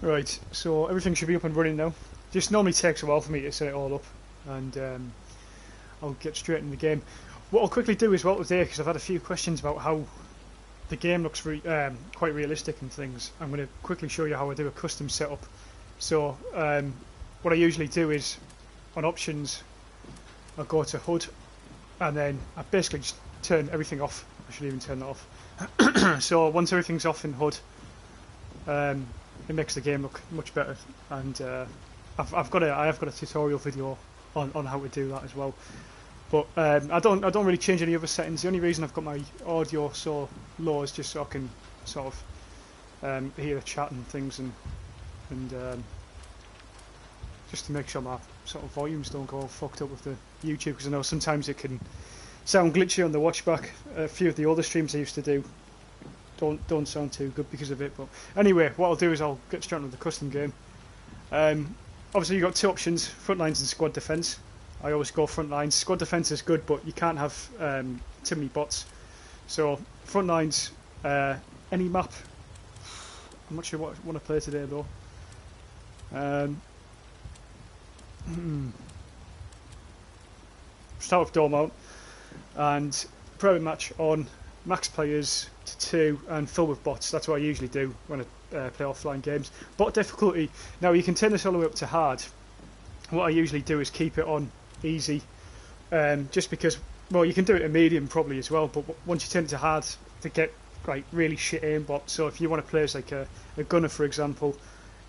Right, so everything should be up and running now. Just normally takes a while for me to set it all up, and I'll get straight into the game. What I'll quickly do as well today, because I've had a few questions about how the game looks quite realistic and things. I'm going to quickly show you how I do a custom setup. So what I usually do is, on options, I'll go to HUD, and then I basically just turn everything off. I should even turn that off. So once everything's off in HUD, it makes the game look much better. And I have got a tutorial video on how to do that as well. But I don't really change any other settings. The only reason I've got my audio so low is just so I can sort of hear the chat and things, and just to make sure my sort of volumes don't go all fucked up with the YouTube, because I know sometimes it can sound glitchy on the watchback. A few of the older streams I used to do don't sound too good because of it. But anyway, what I'll do is I'll get straight into the custom game. Obviously you've got two options: front lines and squad defence. I always go front lines. Squad defence is good, but you can't have too many bots. So front lines, any map. I'm not sure what I want to play today though. Start with door mount and private match on, max players to 2 and fill with bots. That's what I usually do when I play offline games. Bot difficulty, now you can turn this all the way up to hard. What I usually do is keep it on easy, just because, well, you can do it in medium probably as well, but once you turn it to hard, to get like really shit aimbot. So if you want to play as like a gunner, for example,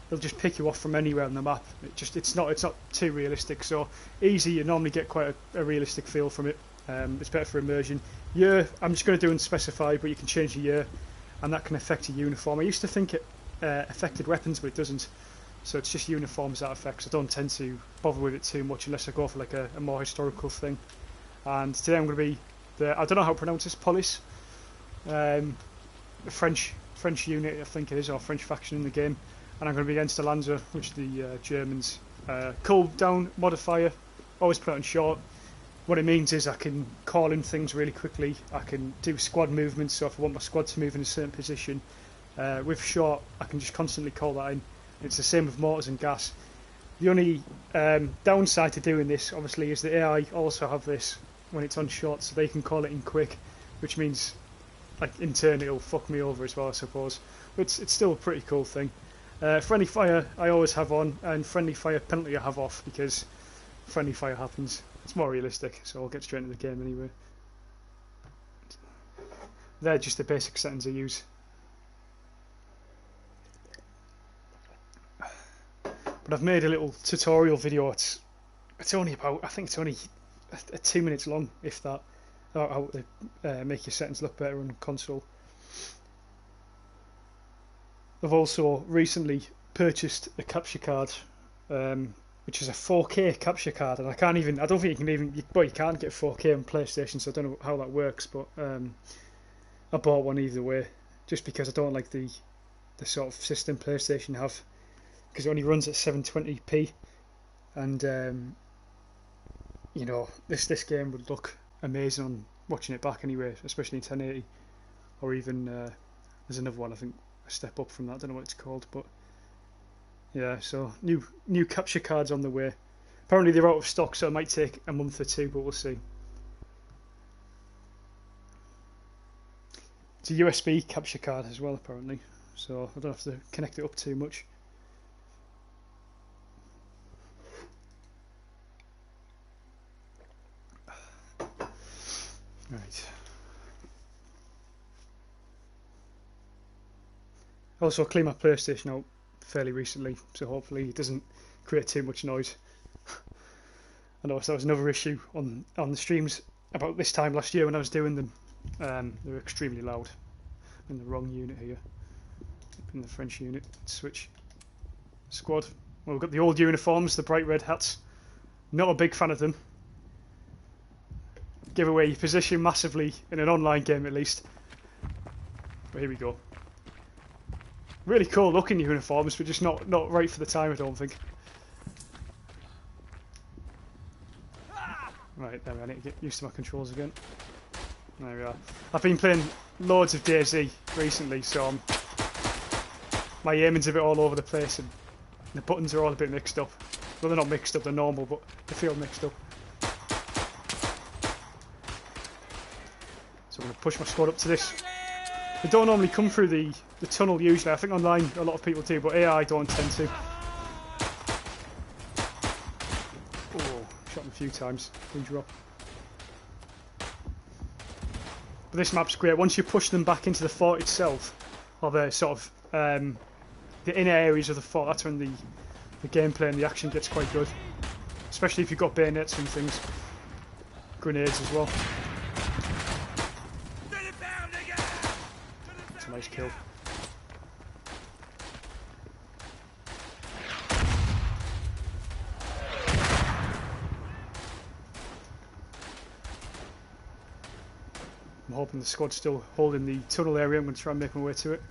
they'll just pick you off from anywhere on the map. It's not too realistic. So easy, you normally get quite a realistic feel from it. It's better for immersion. Year, I'm just going to do unspecified, but you can change the year, and that can affect your uniform. I used to think it affected weapons, but it doesn't. So it's just uniforms that affects. I don't tend to bother with it too much unless I go for like a more historical thing. And today I'm going to be I don't know how to pronounce this, police. The French unit, I think it is, or French faction in the game. And I'm going to be against the Lanzer, which are the Germans. Cooldown modifier, always put it on short. What it means is I can call in things really quickly. I can do squad movements, so if I want my squad to move in a certain position, with short I can just constantly call that in. It's the same with mortars and gas. The only downside to doing this, obviously, is the AI also have this when it's on short, so they can call it in quick, which means, like, in turn it'll fuck me over as well, I suppose. But it's still a pretty cool thing. Friendly fire I always have on, and friendly fire penalty I have off, because friendly fire happens. It's more realistic, so I'll get straight into the game anyway. They're just the basic settings I use. But I've made a little tutorial video. It's only about, I think it's only 2 minutes long, if that, about how to make your settings look better on console. I've also recently purchased a capture card, which is a 4K capture card, and I don't think you can even, well, you can't get 4K on PlayStation, so I don't know how that works, but I bought one either way, just because I don't like the sort of system PlayStation have, because it only runs at 720p, and you know, this game would look amazing on watching it back anyway, especially in 1080, or even there's another one, I think, a step up from that, I don't know what it's called, but yeah, so new capture cards on the way. Apparently they're out of stock, so it might take a month or two, but we'll see. It's a USB capture card as well, apparently, so I don't have to connect it up too much. Right. Also cleaned my PlayStation out fairly recently, so hopefully it doesn't create too much noise. I noticed that was another issue on the streams about this time last year when I was doing them. They were extremely loud. I'm in the wrong unit here. In the French unit. Switch. Squad. Well, we've got the old uniforms, the bright red hats. Not a big fan of them. Give away your position massively in an online game at least. But here we go. Really cool looking uniforms, but just not right for the time, I don't think. Right, there, I need to get used to my controls again. There we are. I've been playing loads of DayZ recently, so my aiming's a bit all over the place and the buttons are all a bit mixed up. Well, they're not mixed up, they're normal, but they feel mixed up. So I'm going to push my squad up to this. They don't normally come through the tunnel usually. I think online a lot of people do, but AI don't tend to. Oh, shot him a few times. Good drop. But this map's great. Once you push them back into the fort itself, or the sort of the inner areas of the fort, that's when the gameplay and the action gets quite good. Especially if you've got bayonets and things. Grenades as well. That's a nice kill. I'm hoping the squad's still holding the tunnel area. I'm going to try and make my way to it.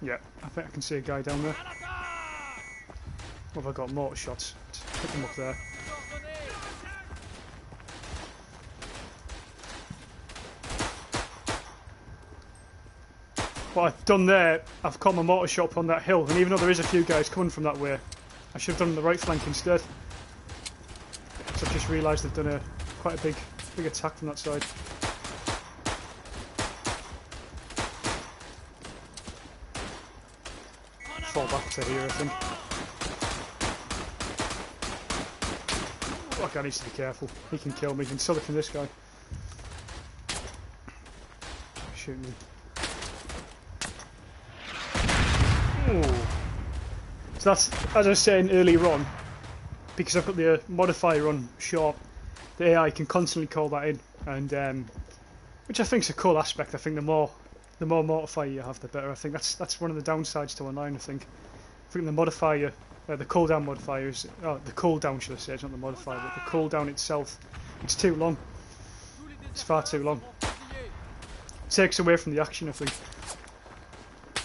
Yeah, I think I can see a guy down there. What have I got? Mortar shots. Let's pick him up there. What I've done there, I've caught my mortar shot up on that hill, and even though there is a few guys coming from that way, I should have done the right flank instead. So I've just realised they've done quite a big attack from that side. Fall back to here, I think. That guy needs to be careful. He can kill me. And so can this guy. Shoot me. Ooh. So that's, as I was saying earlier on, because I've got the modifier on short, the AI can constantly call that in, and which I think is a cool aspect. I think the more modifier you have, the better. I think that's one of the downsides to online. I think the modifier, the cooldown modifier is the cooldown, should I say? It's not the modifier, but the cooldown itself. It's too long. It's far too long. It takes away from the action, I think.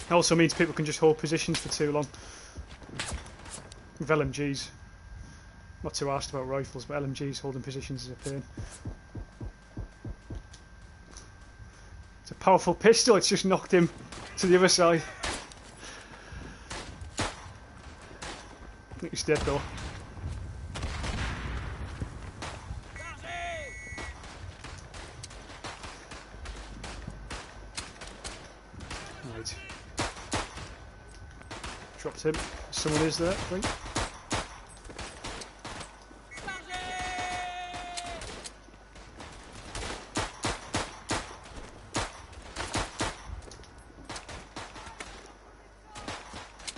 It also means people can just hold positions for too long. With LMGs. Not too asked about rifles, but LMGs holding positions is a pain. It's a powerful pistol, it's just knocked him to the other side. I think he's dead though. Right. Dropped him. Someone is there, I think.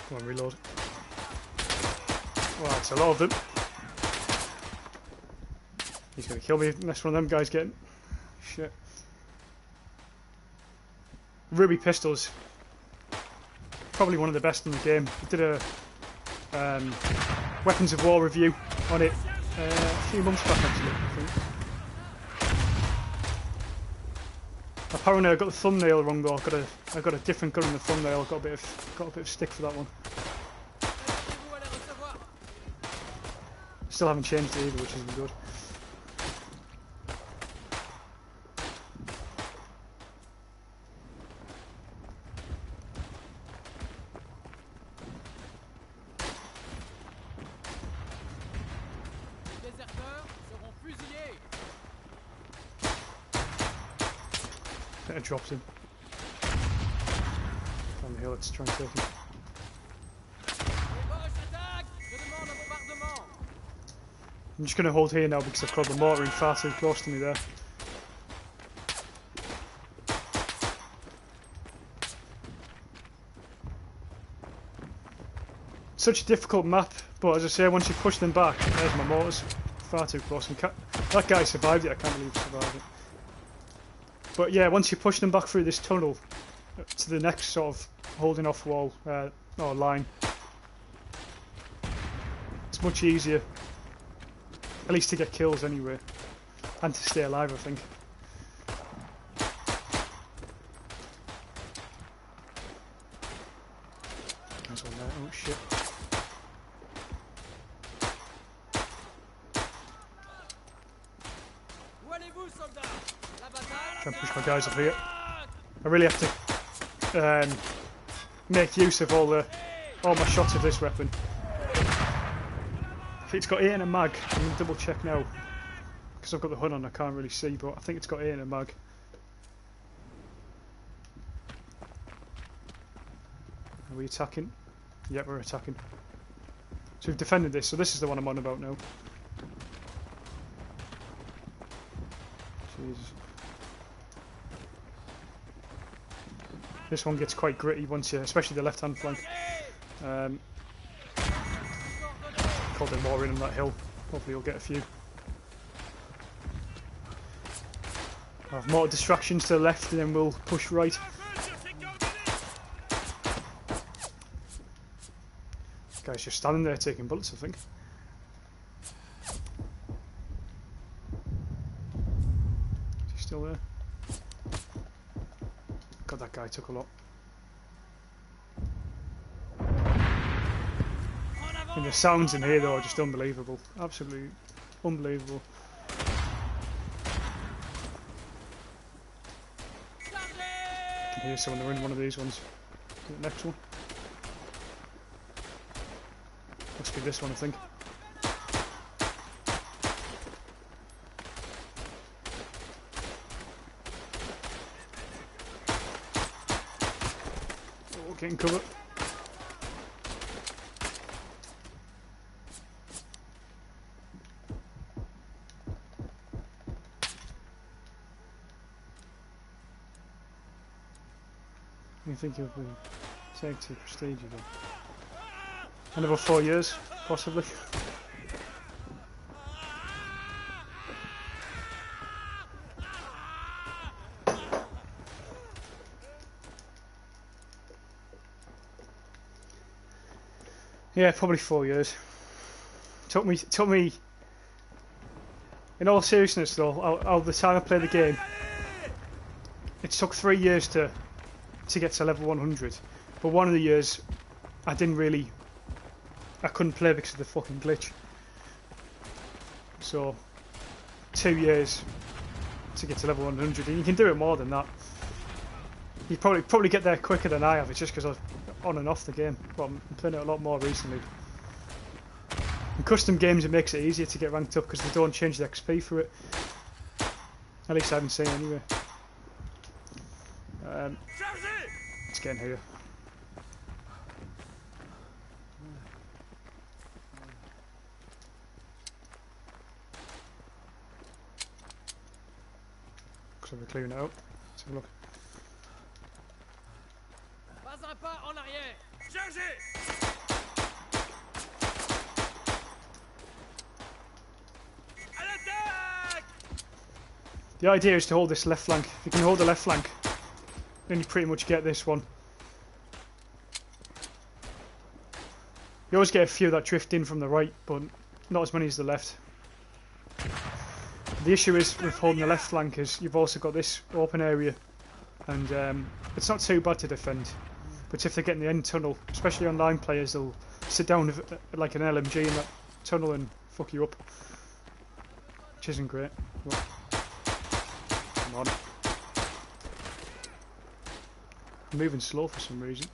Come on, reload. Well, that's a lot of them. He's going to kill me unless one of them guys get him. Shit. Ruby pistols. Probably one of the best in the game. I did a Weapons of War review on it a few months back actually, I think. Apparently I got the thumbnail wrong though. I got a different gun in the thumbnail. I got a bit of stick for that one. Still haven't changed it either, which isn't good. It drops him. On the hill, let's try and take him. I'm just going to hold here now because I've got the mortar in far too close to me there. Such a difficult map, but as I say, once you push them back, there's my mortars. Far too close. And that guy survived it, I can't believe he survived it. But yeah, once you push them back through this tunnel to the next sort of holding off wall or line, it's much easier. At least to get kills anyway, and to stay alive, I think. There's one there. Oh shit! Try and push my guys up here. I really have to make use of all my shots of this weapon. I think it's got 8 in a mag. I'm going to double check now. Because I've got the HUD on, I can't really see, but I think it's got 8 in a mag. Are we attacking? Yep, we're attacking. So we've defended this, so this is the one I'm on about now. Jesus. This one gets quite gritty once you, especially the left-hand flank. Called there more in on that hill. Hopefully you'll get a few. I'll have more distractions to the left and then we'll push right. This guy's just standing there taking bullets, I think. Is he still there? God, that guy took a lot. And the sounds in here though are just unbelievable. Absolutely unbelievable. I can hear someone, they're in one of these ones. The next one. Must be this one, I think. Oh, getting cover. You think you'll be take to prestige again? Another 4 years, possibly. Yeah, probably 4 years. Took me. In all seriousness, though, all the time I played the game, it took 3 years to get to level 100. But one of the years, I couldn't play because of the fucking glitch. So, 2 years to get to level 100, and you can do it more than that. You probably get there quicker than I have. It's just because I'm on and off the game. But I'm playing it a lot more recently. In custom games, it makes it easier to get ranked up because they don't change the XP for it. At least I haven't seen anyway. Let's get in here. Looks like we're clearing it out. Let's have a look. Pas un pas en arrière. Chargez! À l'attaque! The idea is to hold this left flank. If you can hold the left flank, then you pretty much get this one. You always get a few that drift in from the right, but not as many as the left. The issue is with holding the left flank is you've also got this open area, and it's not too bad to defend. But if they get in the end tunnel, especially online players, they'll sit down with, like an LMG in that tunnel and fuck you up, which isn't great. But, come on. I'm moving slow for some reason.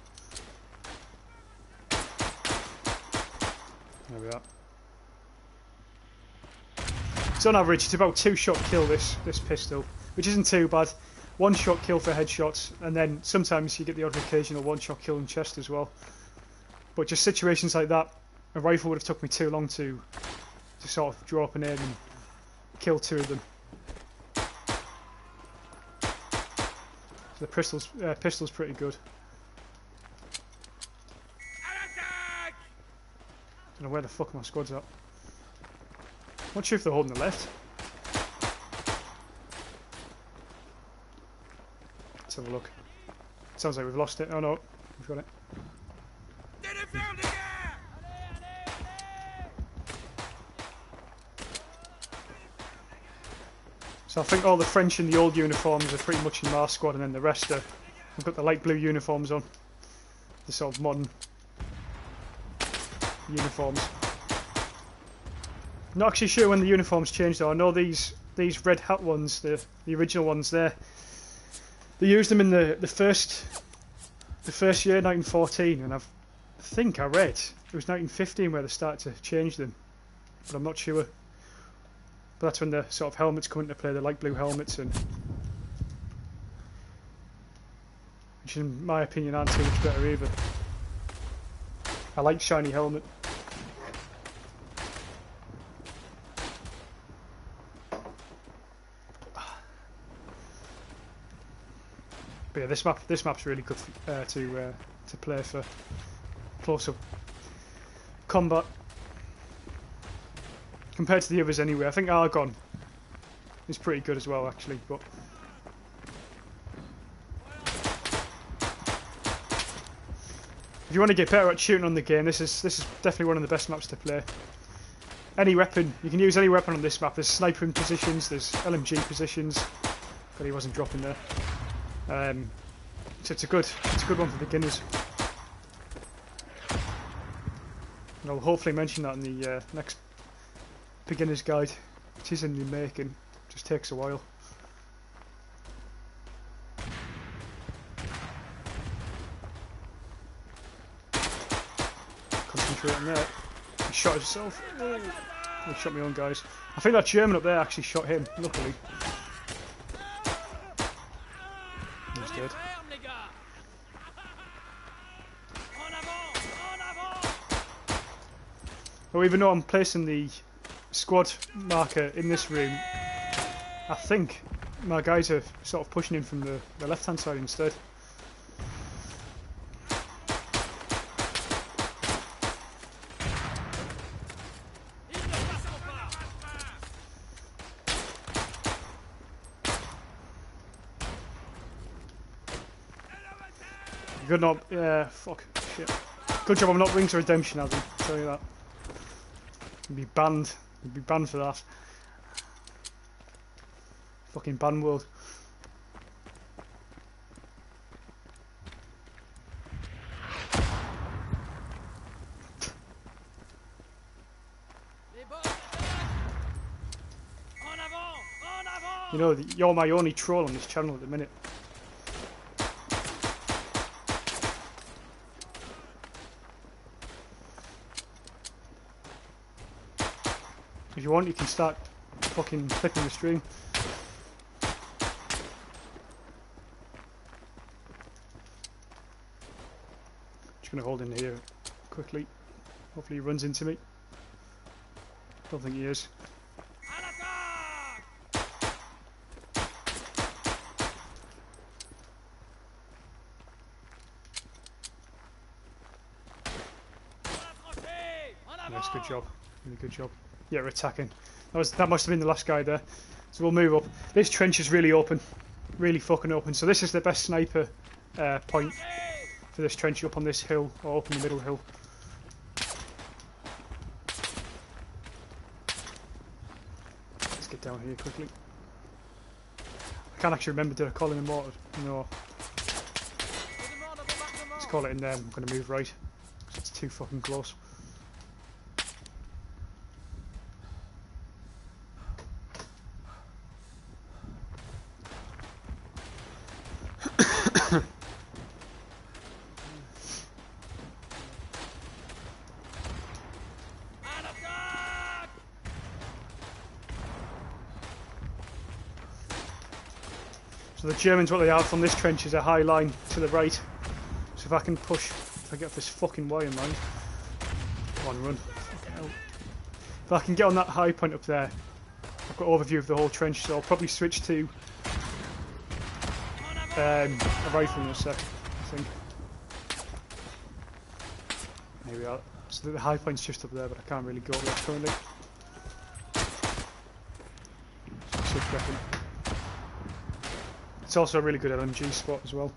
There we are. So on average, it's about 2-shot kill this pistol, which isn't too bad. 1-shot kill for headshots, and then sometimes you get the odd occasional 1-shot kill in chest as well. But just situations like that, a rifle would have took me too long to sort of draw up an aim and kill 2 of them. So the pistol's pretty good. I don't know where the fuck my squad's at. Not sure if they're holding the left. Let's have a look. Sounds like we've lost it. Oh no, we've got it. So I think all the French in the old uniforms are pretty much in my squad, and then the rest are. I've got the light blue uniforms on. The sort of modern uniforms. Not actually sure when the uniforms changed though. I know these red hat ones, the original ones there, They used them in the first year, 1914, and I think I read it was 1915 where they started to change them, but I'm not sure. But that's when the sort of helmets come into play, the light blue helmets, and which in my opinion aren't too much better either. I like shiny helmet. But yeah, this map's really good to play for close-up combat compared to the others anyway. I think Argonne is pretty good as well actually, but if you want to get better at shooting on the game, this is definitely one of the best maps to play. Any weapon, you can use any weapon on this map. There's sniping positions, there's LMG positions, but he wasn't dropping there. So it's a good one for beginners. And I'll hopefully mention that in the next beginner's guide, which is in the making. Just takes a while. Concentrate on that. He shot himself. Oh, he shot my own guys. I think that German up there actually shot him. Luckily, he's dead. But even though I'm placing the squad marker in this room, I think my guys are sort of pushing in from the left hand side instead. Good job, yeah, fuck, shit. Good job I'm not Wings of Redemption, Adam, I'll tell you that. You'd be banned. You'd be banned for that. Fucking ban world. You know, you're my only troll on this channel at the minute. If you want, you can start fucking clipping the stream. Just gonna hold in here quickly. Hopefully he runs into me. Don't think he is. Nice, good job. Really good job. Yeah, we're attacking. That must have been the last guy there. So we'll move up. This trench is really open. Really fucking open. So this is the best sniper point for this trench, up on this hill, or up in the middle hill. Let's get down here quickly. I can't actually remember, did I call him immortal? No. Let's call it in there. I'm going to move right. It's too fucking close. So the Germans, what they have from this trench is a high line to the right. So if I can push, if I get off this fucking wire line, come on, run. Fucking hell. If I can get on that high point up there, I've got overview of the whole trench. So I'll probably switch to a rifle in a sec, I think. There we are. So the high point's just up there, but I can't really go there currently. So switch weapon. It's also a really good LMG spot as well.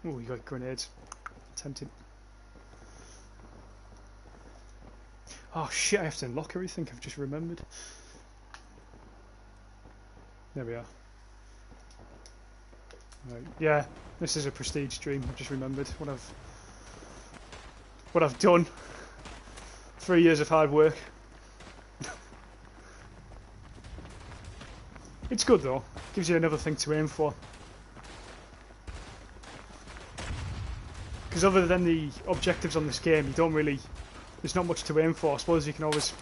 Oh, you got grenades. Tempting. Oh shit, I have to unlock everything, I've just remembered. There we are. Right. Yeah, this is a prestige stream, I've just remembered what I've done. 3 years of hard work. It's good though. Gives you another thing to aim for. Because other than the objectives on this game, you don't really... There's not much to aim for. I suppose you can always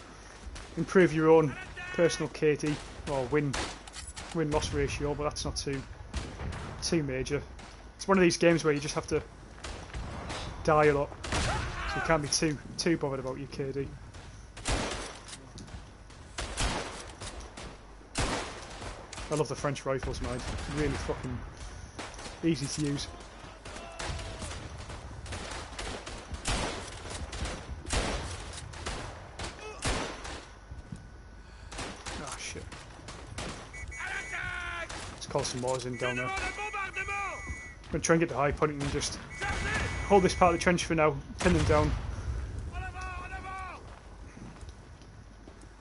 improve your own personal KD or win-loss ratio, but that's not too major. It's one of these games where you just have to die a lot, so you can't be too bothered about your KD. I love the French rifles, man. Really fucking easy to use. Ah, shit. Let's call some mortars in down there. I'm going to try and get the high point and just hold this part of the trench for now, pin them down.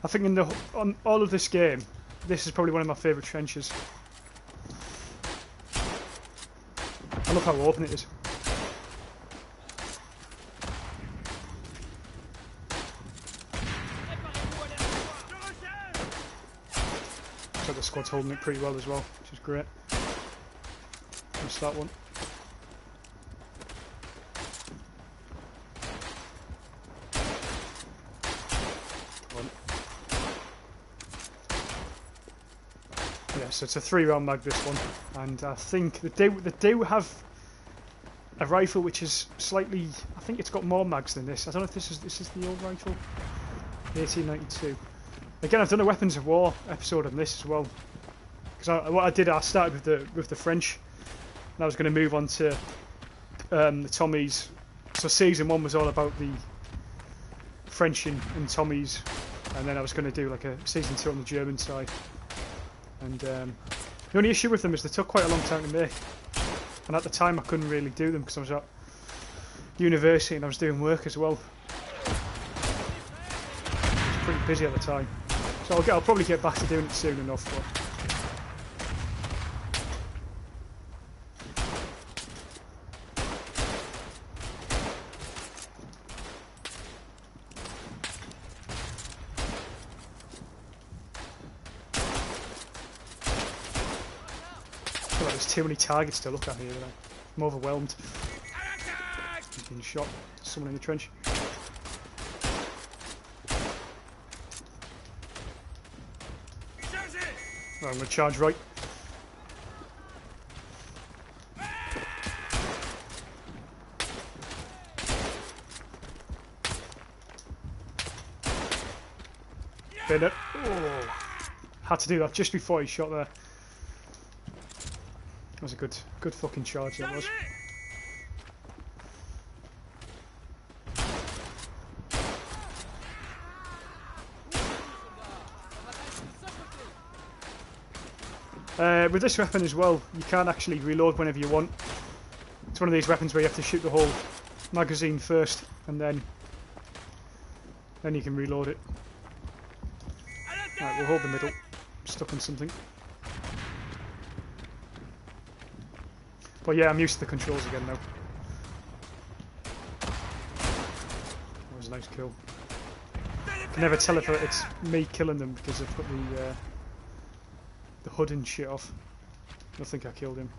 I think on all of this game, this is probably one of my favourite trenches. I love how open it is. So the squad's holding it pretty well as well, which is great. Missed that one. So it's a 3-round mag, this one, and I think they do have a rifle which is slightly... I think it's got more mags than this. I don't know if this is the old rifle, 1892. Again, I've done a Weapons of War episode on this as well, because what I did, I started with the French, and I was going to move on to the Tommies. So season 1 was all about the French and Tommies, and then I was going to do like a season 2 on the German side. And the only issue with them is they took quite a long time to make, and at the time I couldn't really do them because I was at university and I was doing work as well. I was pretty busy at the time, so I'll probably get back to doing it soon enough. But too many targets to look at here. I'm overwhelmed. He's being shot. Someone in the trench. Right, I'm going to charge right. Been it. Oh, had to do that just before he shot there. That was a good fucking charge that was. With this weapon as well, you can't actually reload whenever you want. It's one of these weapons where you have to shoot the whole magazine first, and then you can reload it. Right, we'll hold the middle. I'm stuck on something. But yeah, I'm used to the controls again now. That was a nice kill. I can never tell if it's me killing them because I've put the hood and shit off. I think I killed him.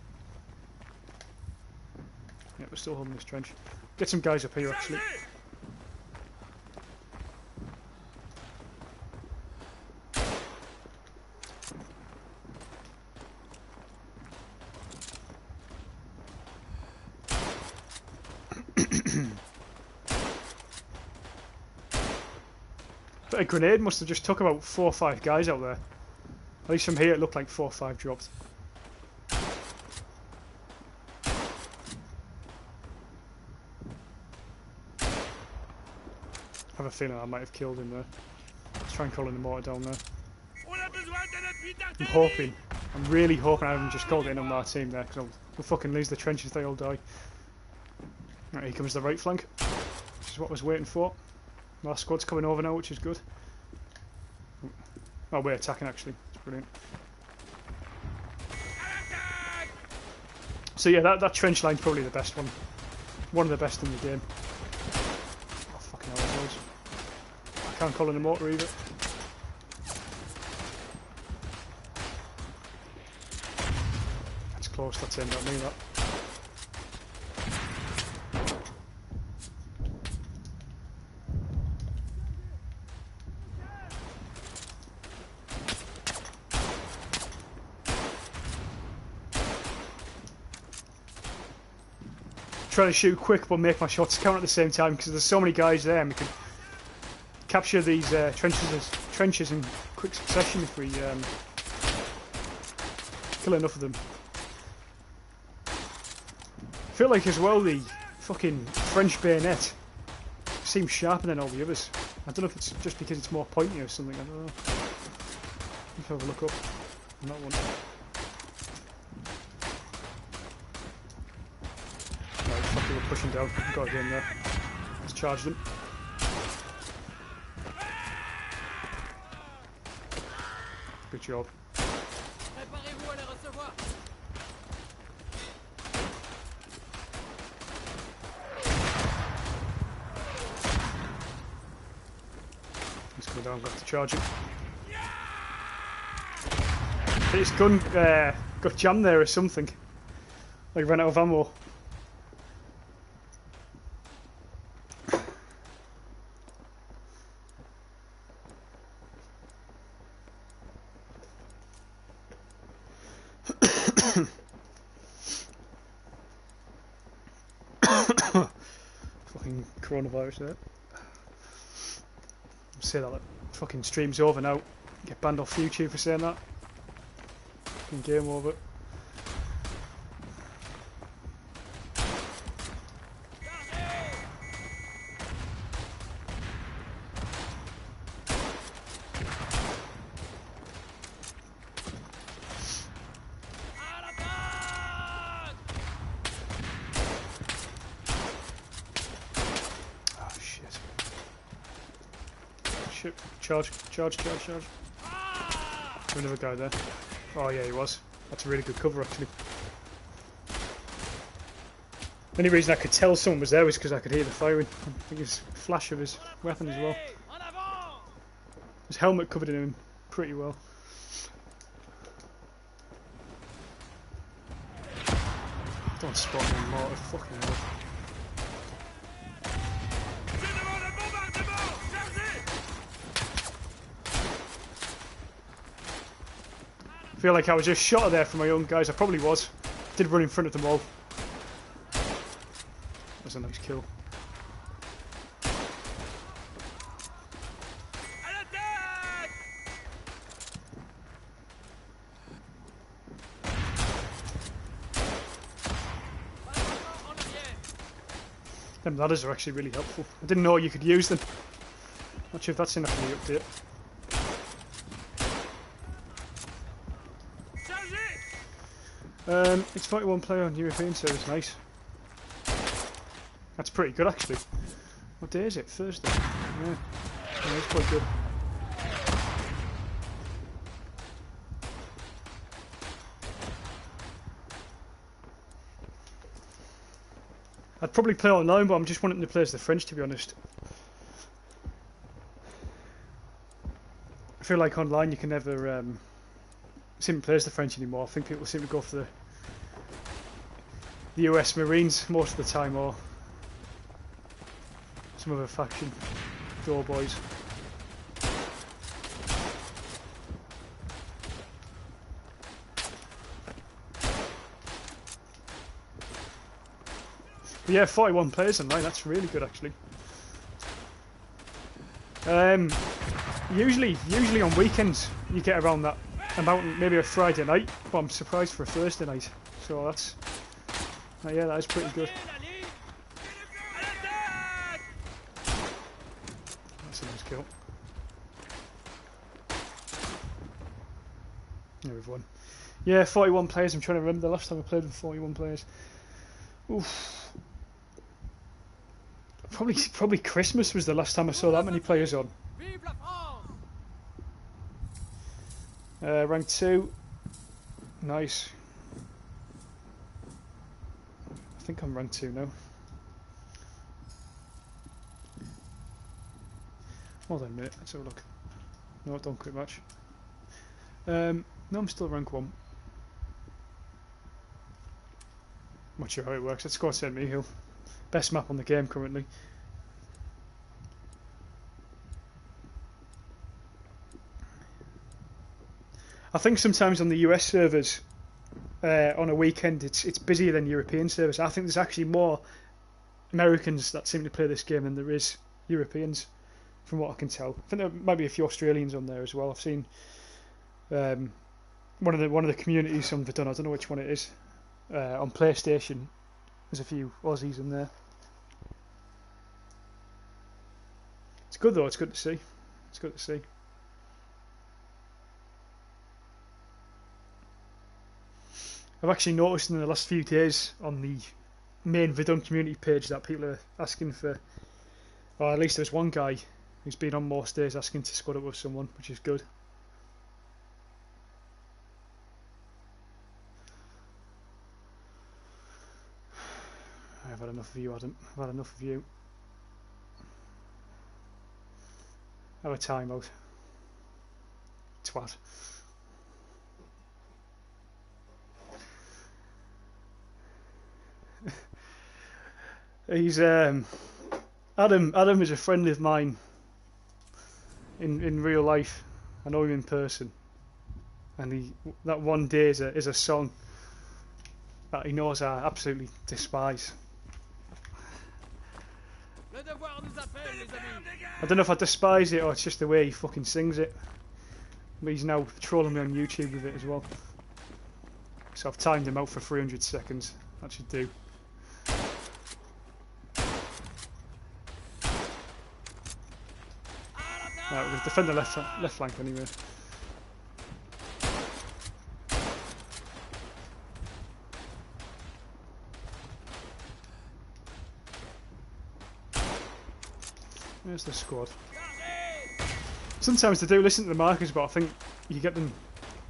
Yeah, we're still holding this trench. Get some guys up here actually. But a grenade must have just took about 4 or 5 guys out there. At least from here it looked like 4 or 5 dropped. I have a feeling I might have killed him there. Let's try and call in the mortar down there. I'm really hoping I haven't just called it in on my team there, because we'll fucking lose the trench if they all die. Right, here comes the right flank, which is what I was waiting for. My squad's coming over now, which is good. Oh, we're attacking actually. It's brilliant. So yeah, that trench line's probably the best one. One of the best in the game. Oh, fucking hell, those. I can't call in a mortar either. close. That's aimed at me, that. Trying to shoot quick but make my shots count at the same time because there's so many guys there and we could capture these trenches in quick succession if we kill enough of them. I feel like as well the fucking French bayonet seems sharper than all the others. I don't know if it's just because it's more pointy or something, I don't know. Let's have a look up on that one. Right, fuck it, we're pushing down. Got it in there. Let's charge them. Good job. Préparez-vous à les recevoir. He's coming down, got to charge him. His gun got jammed there or something. Like ran out of ammo. Fucking coronavirus there. Say that like fucking stream's over now. Get banned off YouTube for saying that. Fucking game over. Shit. Charge. There's another guy there. Oh yeah, he was. That's a really good cover actually. The only reason I could tell someone was there was because I could hear the firing. I think his flash of his weapon as well. En avant! His helmet covered him pretty well. Don't spot me anymore, fucking hell. C'est devant le bombardement! Chargez! I feel like I was just shot there from my own guys. I probably was. Did run in front of them all. That was a nice kill. À l'attaque! En arrière! Them ladders are actually really helpful. I didn't know you could use them. Not sure if that's enough for the update. Chargez! It's 41 player on European service, nice. That's pretty good actually. What day is it? Thursday. Yeah, it's quite good. I'd probably play online, but I'm just wanting to play as the French, to be honest. I feel like online you can never seem to play as the French anymore. I think people seem to go for the US Marines most of the time, or some other faction. Doughboys. But yeah, 41 players online, that's really good actually. Usually on weekends you get around that amount, maybe a Friday night, but I'm surprised for a Thursday night. So that's, yeah, that is pretty good. That's a nice kill. There we've won. Yeah, 41 players. I'm trying to remember the last time I played with 41 players. Oof. Probably Christmas was the last time I saw that many players on. Vive la France! Rank 2. Nice. I think I'm rank 2 now. Hold on a minute, let's have a look. No, don't quit much. No, I'm still rank 1. not sure how it works. Let's go St. Mihiel. Best map on the game currently. I think sometimes on the US servers, on a weekend, it's busier than European servers. I think there's actually more Americans that seem to play this game than there is Europeans, from what I can tell. I think there might be a few Australians on there as well. I've seen one of the communities on Verdun. I don't know which one it is. On PlayStation, there's a few Aussies in there. It's good though. It's good to see. It's good to see. I've actually noticed in the last few days on the main Verdun community page that people are asking for, or at least there's one guy who's been on most days asking to squad up with someone, which is good. I've had enough of you, Adam. I've had enough of you. Have a timeout. Twat. He's Adam is a friend of mine in real life. I know him in person, and that one day is a song that he knows I absolutely despise. Le devoir nous appelle, les amis. I don't know if I despise it or it's just the way he fucking sings it. But he's now trolling me on YouTube with it as well. So I've timed him out for 300 seconds. That should do. Right, we'll defend the left flank anyway. There's the squad. Sometimes they do listen to the markers, but I think you get them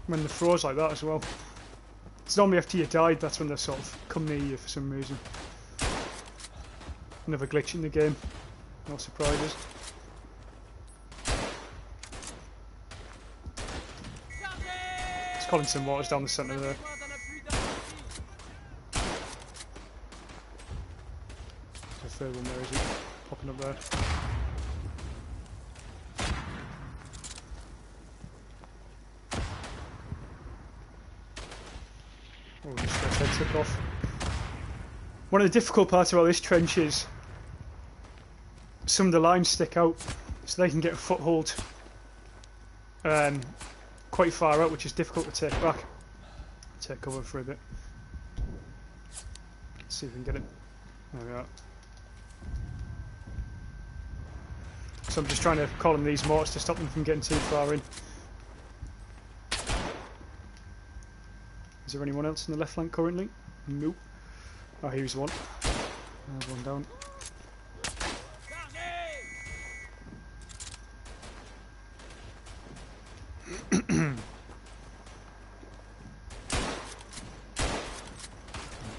when they're froze like that as well. It's normally after you died, that's when they sort of come near you for some reason. Another glitch in the game. No surprises. It's calling some waters down the centre there. There's a third one there, is it? Popping up there. Oh, just got his head took off. One of the difficult parts about this trench is some of the lines stick out, so they can get a foothold quite far out, which is difficult to take back. Take cover for a bit. Let's see if we can get it. There we are. So I'm just trying to call in these mortars to stop them from getting too far in. Is there anyone else in the left flank currently? Nope. Oh, here's one. There's one down.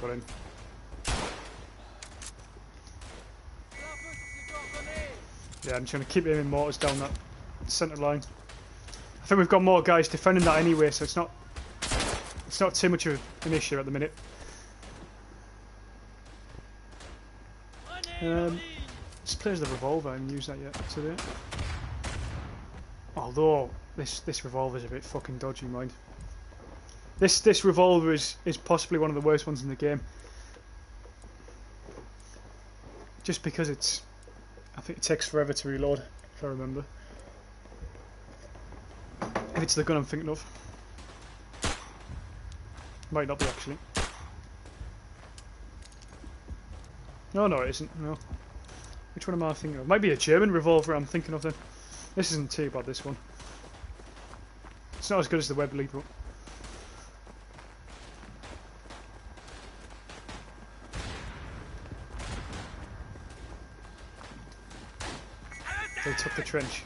Got in. Yeah, I'm trying to keep aiming mortars down that centre line. I think we've got more guys defending that anyway, so it's not too much of an issue at the minute. This plays the revolver. I haven't used that yet today. Although this revolver is a bit fucking dodgy, mind. This revolver is possibly one of the worst ones in the game. Just because I think it takes forever to reload, if I remember. If it's the gun I'm thinking of. Might not be actually. No, it isn't. No. Which one am I thinking of? Might be a German revolver I'm thinking of then. This isn't too bad, this one. It's not as good as the Webley, but... They took the trench.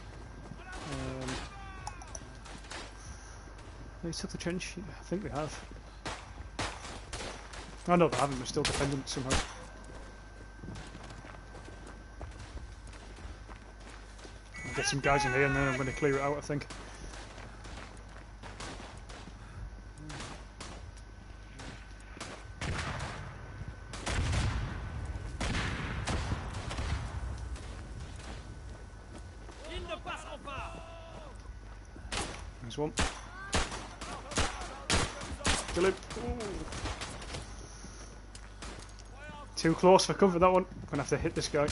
They took the trench? Yeah, I think they have. Oh no, they haven't. They're still defending it somehow. I'll get some guys in here and then I'm going to clear it out, I think. There's one. Kill him. Ooh. Too close for cover, that one. I'm gonna have to hit this guy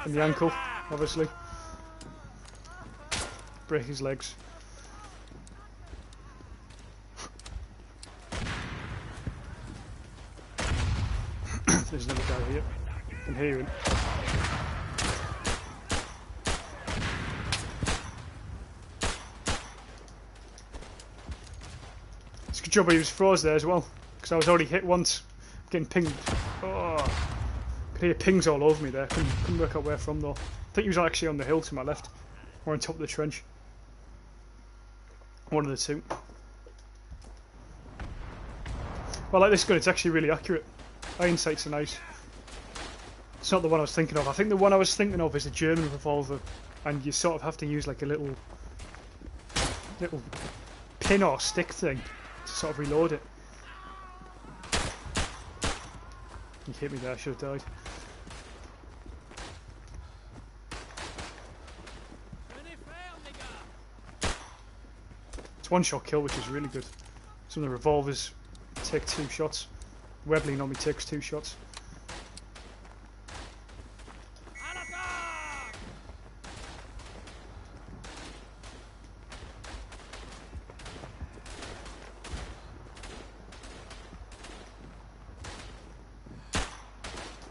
in the ankle, obviously. Break his legs. There's another guy here. I can hear him. It's a good job he was froze there as well, because I was already hit once. Getting pinged. Oh, I could hear pings all over me there. Couldn't work out where from though. I think he was actually on the hill to my left, or on top of the trench. One of the two. Well, like this gun, it's actually really accurate. Iron sights are nice. It's not the one I was thinking of. I think the one I was thinking of is a German revolver, and you sort of have to use like a little pin or stick thing to sort of reload it. He hit me there, I should have died. It's one shot kill, which is really good. Some of the revolvers take 2 shots. Webley normally takes 2 shots.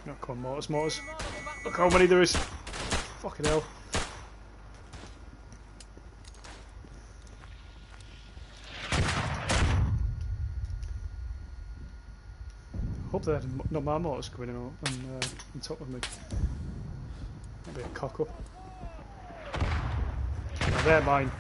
Oh, come on, mortars. Look how many there is. Fucking hell. Hope that no my mortars coming in on top of me. That'd be a cock up. Oh, they're mine.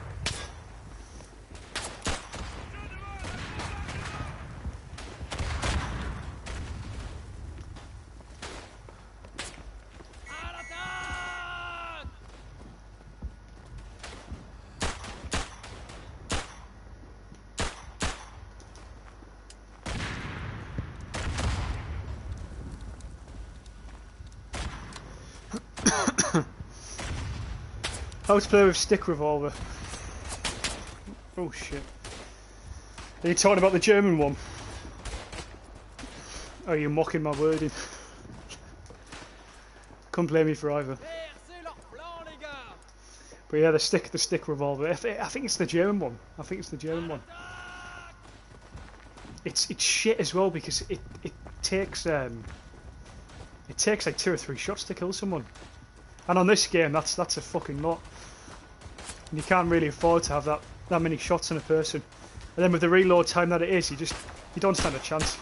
How to play with stick revolver. Oh shit. Are you talking about the German one? Or are you mocking my wording? Couldn't blame me for either. But yeah, the stick revolver. I think it's the German one. It's shit as well because it takes like 2 or 3 shots to kill someone. And on this game, that's a fucking lot. And you can't really afford to have that many shots on a person. And then with the reload time that it is, you don't stand a chance.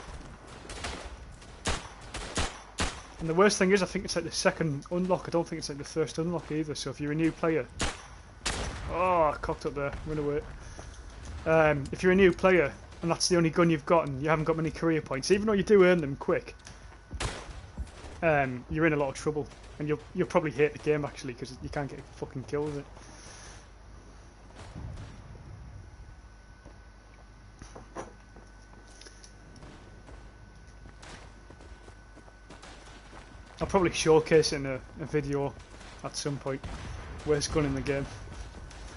And the worst thing is, I think it's like the second unlock. I don't think it's like the first unlock either. So if you're a new player, oh, I cocked up there, run away. If you're a new player and that's the only gun you've got and you haven't got many career points, even though you do earn them quick, you're in a lot of trouble. And you'll probably hate the game actually because you can't get a fucking kill with it. I'll probably showcase it in a video at some point. Worst gun in the game.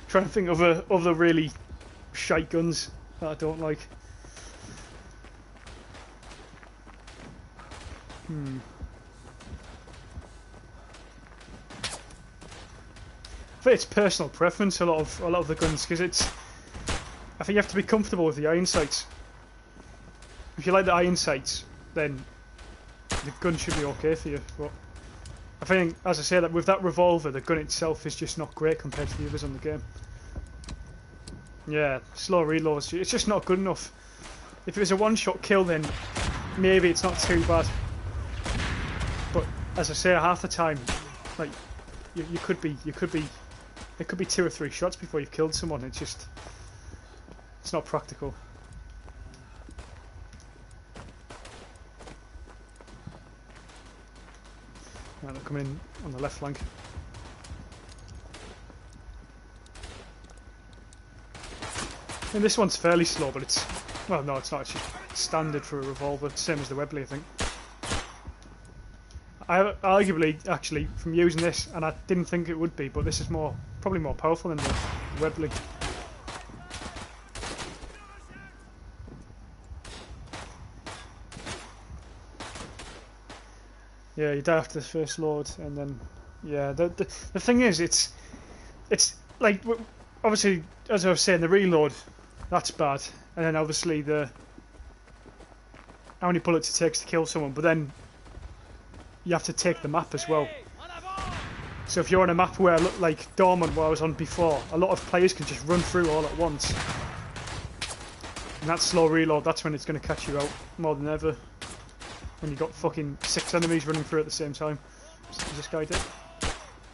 Trying to think of other really shite guns that I don't like. I think it's personal preference. A lot of the guns, because I think you have to be comfortable with the iron sights. If you like the iron sights, then the gun should be okay for you. But I think, as I say, that with that revolver, the gun itself is just not great compared to the others on the game. Yeah, slow reloads. It's just not good enough. If it was a one-shot kill, then maybe it's not too bad. But as I say, half the time, like it could be 2 or 3 shots before you've killed someone. It's not practical. Right, they're coming in on the left flank. And this one's fairly slow, but it's well, no, it's not. It's just standard for a revolver, same as the Webley, I think. I arguably, actually, from using this, and I didn't think it would be, but this is probably more powerful than the Webley. Yeah, you die after the first load, and then yeah. The thing is, it's like obviously, as I was saying, the reload that's bad, and then obviously the how many bullets it takes to kill someone, but then you have to take the map as well. So if you're on a map where, like Dortmund, where I was on before, a lot of players can just run through all at once. And that slow reload, that's when it's going to catch you out more than ever. When you've got fucking 6 enemies running through at the same time. Is this guy dead?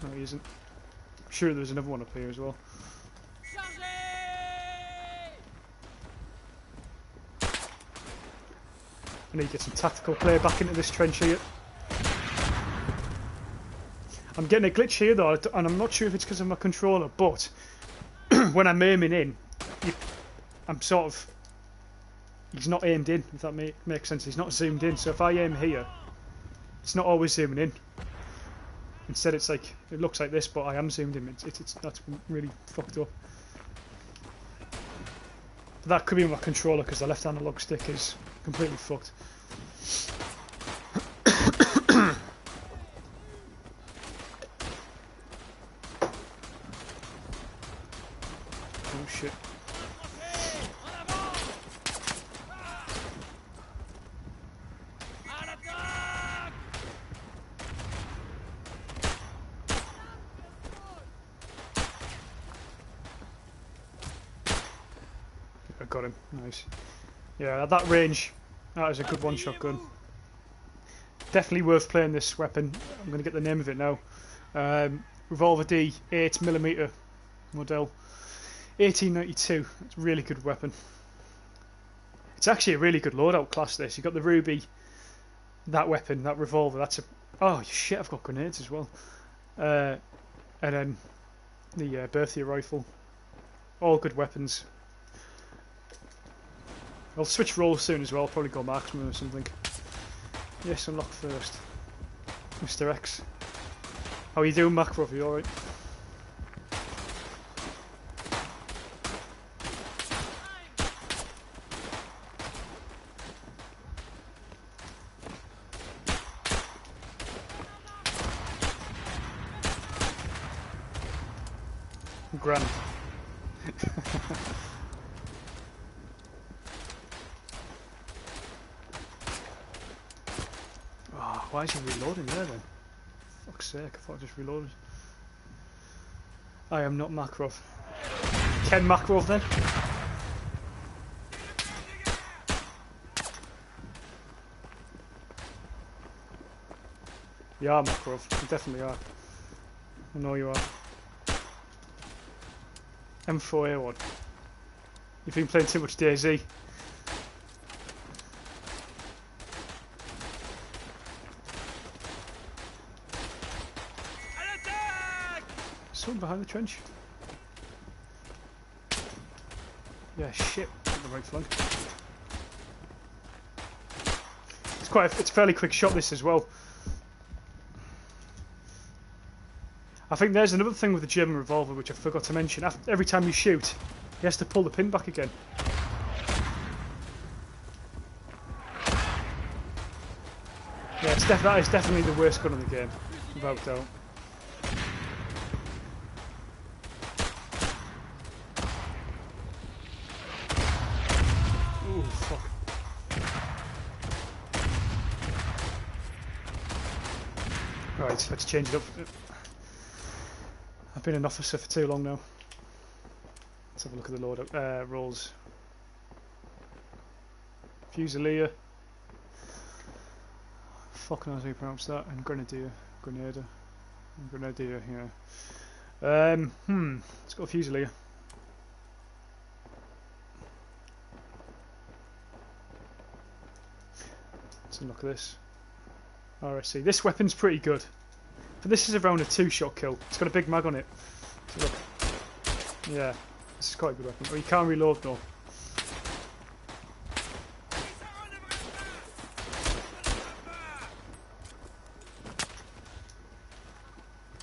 No, he isn't. I'm sure there's another one up here as well. I need to get some tactical play back into this trench here. I'm getting a glitch here though, and I'm not sure if it's because of my controller, but when I'm aiming in, I'm sort of... He's not aimed in, if that makes sense. He's not zoomed in, so if I aim here, it's not always zooming in. Instead it's like, it looks like this, but I am zoomed in. That's really fucked up. But that could be my controller, because the left analog stick is completely fucked. Oh shit. I got him. Nice. Yeah, at that range, that is a good one-shot gun. Definitely worth playing this weapon. I'm going to get the name of it now. Revolver D 8mm model. 1892. It's a really good weapon. It's actually a really good loadout class, this. You've got the Ruby, that weapon, that revolver. That's a... Oh, shit, I've got grenades as well. And then the Berthier rifle. All good weapons. I'll switch roles soon as well. I'll probably go marksman or something. Yes, unlock first. Mr. X. How are you doing, Makarov? Are you alright? Grand. Oh, why is he reloading there then? Fuck's sake, I thought I just reloaded. I am not Makarov. Ken Makarov then? You are Makarov, you definitely are. I know you are. M4A1. You've been playing too much DayZ. Someone behind the trench. Yeah, shit. On the right flank. It's a fairly quick shot, this as well. I think there's another thing with the German revolver which I forgot to mention. Every time you shoot, he has to pull the pin back again. Yeah, that is definitely the worst gun in the game, without doubt. Ooh, fuck. Right, let's change it up. I've been an officer for too long now. Let's have a look at the load rolls. Fusilier. Fuck knows how you pronounce that. And Grenadier. Grenadier. Grenadier, yeah. Let's go Fusilier. Let's have a look at this. RSC. This weapon's pretty good. But this is around a 2-shot kill. It's got a big mag on it. So look. Yeah, this is quite a good weapon. Oh, you can't reload though.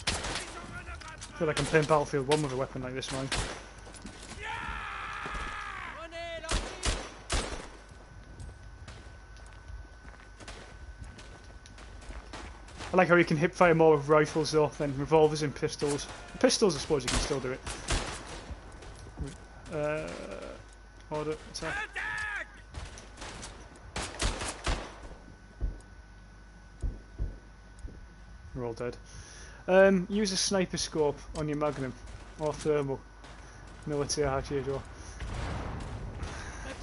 I feel like I'm playing Battlefield 1 with a weapon like this, man. I like how you can hip fire more with rifles though than revolvers and pistols. Pistols, I suppose you can still do it. Order, attack. We're all dead. Use a sniper scope on your Magnum or thermal. Military RG.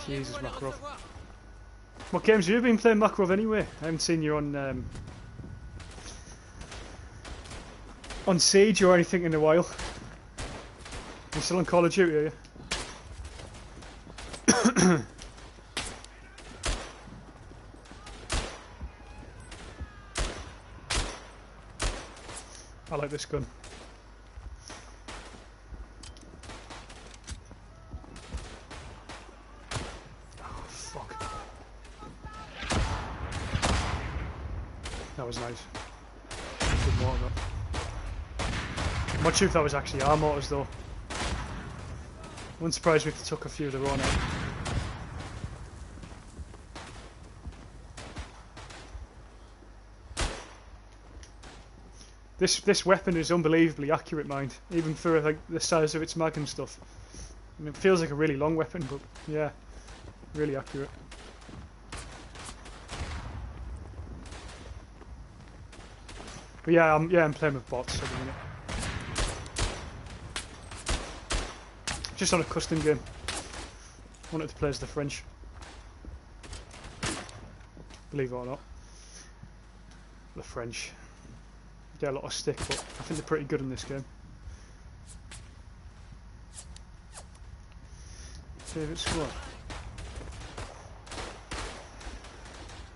Jesus, Makarov. What games have you been playing, Makarov, anyway? I haven't seen you on Siege or anything in a while. You're still on Call of Duty, are you? I like this gun. Oh, fuck. That was nice. Good mortar. I'm not sure if that was actually our mortars though. Wouldn't surprise me if they took a few of their own out. This weapon is unbelievably accurate, mind. Even for like the size of its mag and stuff. I mean, it feels like a really long weapon, but yeah, really accurate. But yeah, I'm playing with bots at the minute. Just on a custom game. Wanted to play as the French. Believe it or not. The French. Get a lot of stick, but I think they're pretty good in this game. Favourite squad?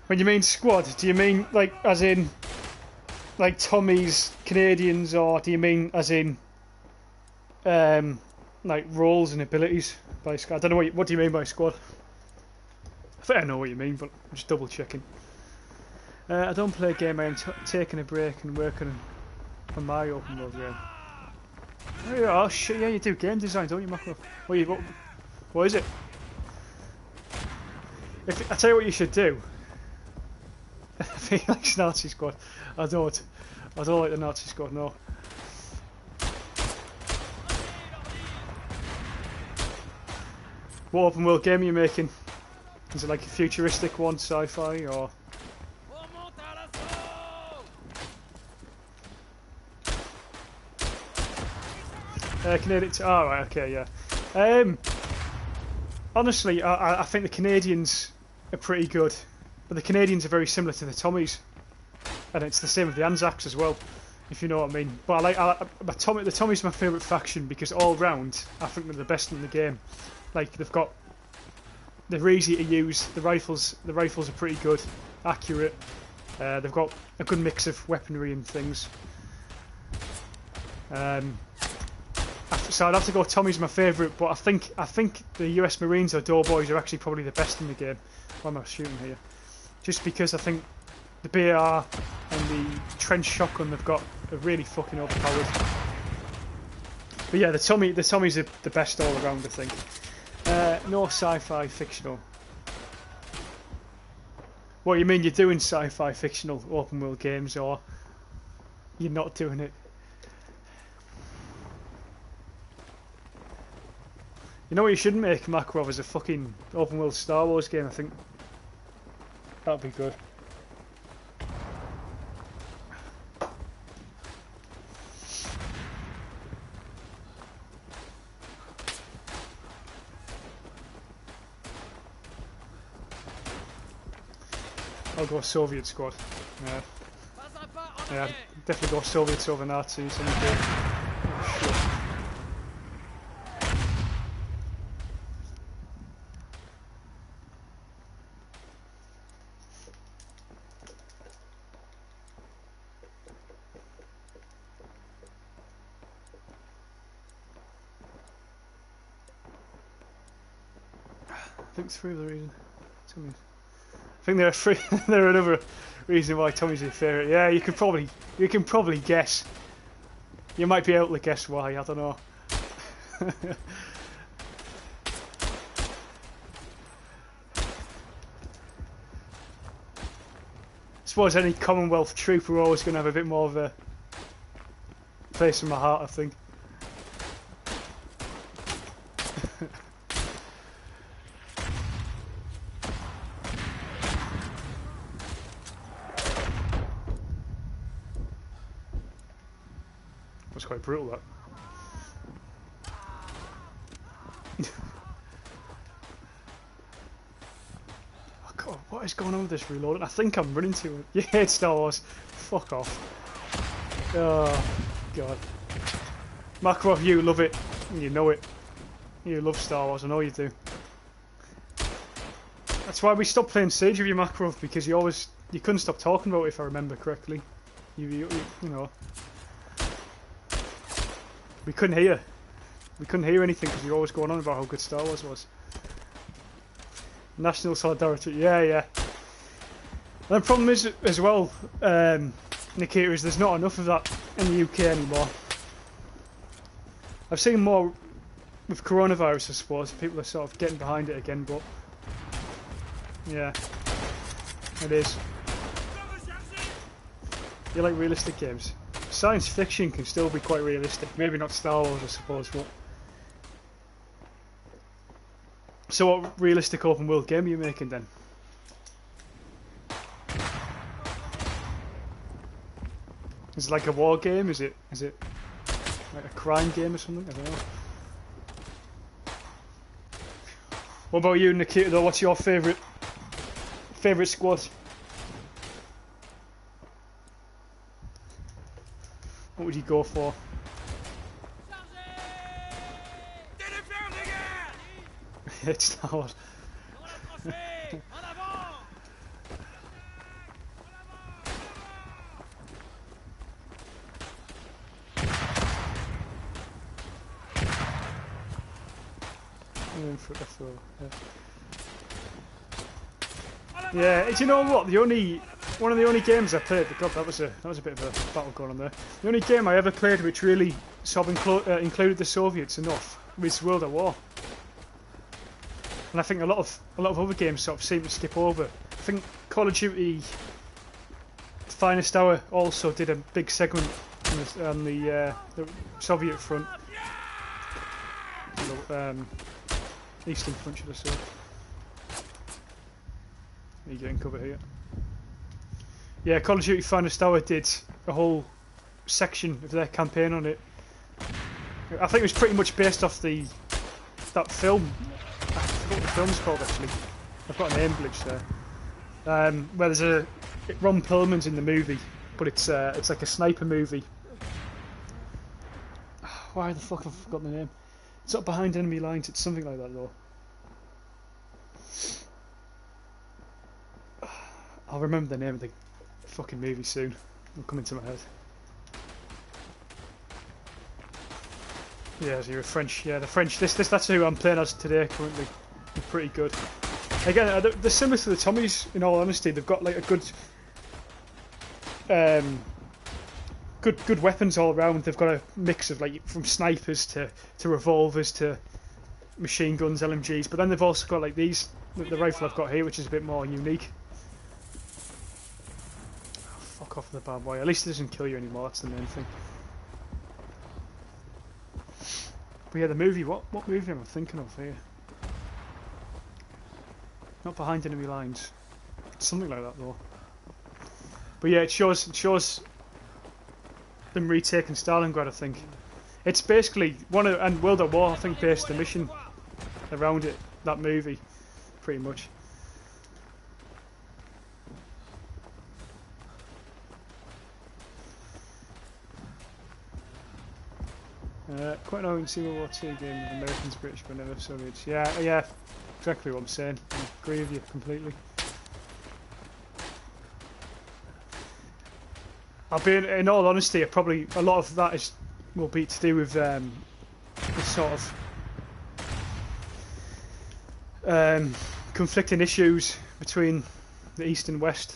When you mean squad, do you mean like as in like Tommy's Canadians, or do you mean as in like roles and abilities by squad? I don't know what do you mean by squad? I think I know what you mean, but I'm just double checking. I don't play a game. I am taking a break and working on my open world game. Oh shit! Yeah, you do game design, don't you, Mako? What is it? I tell you what you should do. I think he likes Nazi Squad. I don't like the Nazi Squad. No. What open world game are you making? Is it like a futuristic one, sci-fi, or? Canadian. Oh, right, okay, yeah. Honestly, I think the Canadians are pretty good, but the Canadians are very similar to the Tommies, and it's the same with the Anzacs as well, if you know what I mean. But the Tommies are my favourite faction because all round, I think they're the best in the game. Like they're easy to use. The rifles are pretty good, accurate. They've got a good mix of weaponry and things. So I'd have to go Tommy's my favourite, but I think the US Marines or Doughboys are actually probably the best in the game. Why am I shooting here? Just because I think the BR and the trench shotgun they've got are really fucking overpowered. But yeah, the Tommies are the best all around, I think. No sci-fi fictional. What you mean? You're doing sci-fi fictional open world games, or you're not doing it? You know what you shouldn't make, Makarov, is a fucking open world Star Wars game. I think that'd be good. I'll go Soviet squad. Yeah, yeah, definitely go Soviets over Nazis. Oh, shit. I think it's for the reason. I think they're another reason why Tommy's your favourite. Yeah, you can probably guess. You might be able to guess why. I don't know. suppose any Commonwealth troop are always going to have a bit more of a place in my heart, I think. That's quite brutal, that. Oh God, what is going on with this reloading? I think I'm running to it. Yeah, it's Star Wars. Fuck off. Oh God. Makarov, you love it. You know it. You love Star Wars, I know you do. That's why we stopped playing Siege with you, Makarov, because you couldn't stop talking about it, if I remember correctly. You know. We couldn't hear. We couldn't hear anything because you were always going on about how good Star Wars was. National solidarity, yeah. And the problem is, as well, Nikita, is there's not enough of that in the UK anymore. I've seen more with coronavirus, I suppose. People are sort of getting behind it again, but yeah, it is. You like realistic games? Science fiction can still be quite realistic. Maybe not Star Wars, I suppose, but... So what realistic open world game are you making then? Is it like a war game? Is it like a crime game or something? I don't know. What about you, Nikita, though? What's your favourite squad? What would you go for? It's Star Wars. Yeah, do you know what? One of the only games I played. God, that was a bit of a battle going on there. The only game I ever played which really sort of included the Soviets enough was World at War. And I think a lot of other games sort of seem to skip over. I think Call of Duty Finest Hour also did a big segment on the Soviet front, Eastern Front, should I say? Are you getting cover here? Yeah, Call of Duty Finest Hour did a whole section of their campaign on it. I think it was pretty much based off that film. I forgot what the film's called actually. I've got a name glitch there. Where there's Ron Perlman's in the movie, but it's like a sniper movie. Why the fuck have I forgotten the name? It's not Behind Enemy Lines. It's something like that though. I'll remember the name of the fucking movie soon. It'll come into my head. Yeah, so you're French. Yeah, the French. That's who I'm playing as today. Currently, they're pretty good. Again, they're similar to the Tommies. In all honesty, they've got like a good weapons all around. They've got a mix of like from snipers to revolvers to machine guns, LMGs. But then they've also got like the rifle I've got here, which is a bit more unique. Oh, fuck off with the bad boy. At least it doesn't kill you anymore. That's the main thing. But yeah, the movie, what movie am I thinking of here? Not Behind Enemy Lines. It's something like that though. But yeah, it shows them retaking Stalingrad, I think. It's basically and World at War, I think, based the mission around it, that movie, pretty much. Quite an Civil War II game with Americans, British, but never Soviets. Yeah, exactly what I'm saying. I agree with you completely. I'll be in all honesty, probably a lot of that will be to do with the sort of conflicting issues between the East and West.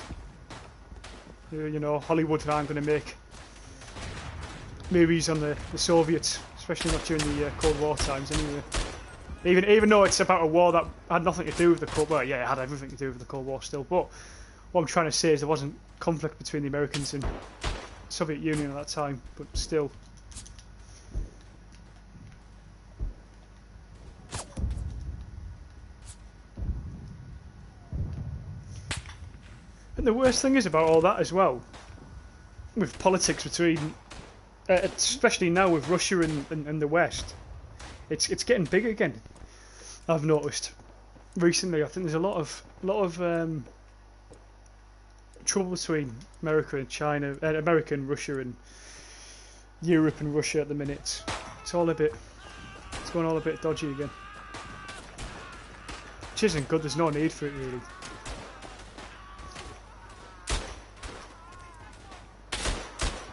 You know, Hollywood aren't going to make movies on the Soviets, especially not during the Cold War times anyway. Even though it's about a war that had nothing to do with the Cold War, yeah, it had everything to do with the Cold War still, but what I'm trying to say is there wasn't conflict between the Americans and Soviet Union at that time, but still. And the worst thing is about all that as well, with politics between, especially now with Russia and the West, it's getting big again. I've noticed recently. I think there's a lot of trouble between America and China, America and Russia, and Europe and Russia at the minute. It's going all a bit dodgy again, which isn't good. There's no need for it really.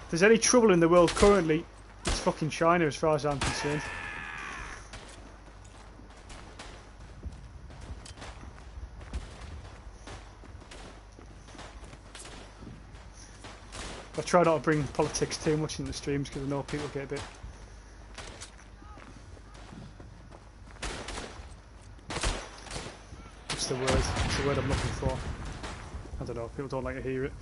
If there's any trouble in the world currently, it's fucking China as far as I'm concerned. I try not to bring politics too much in the streams because I know people get a bit... What's the word? What's the word I'm looking for? I don't know, people don't like to hear it.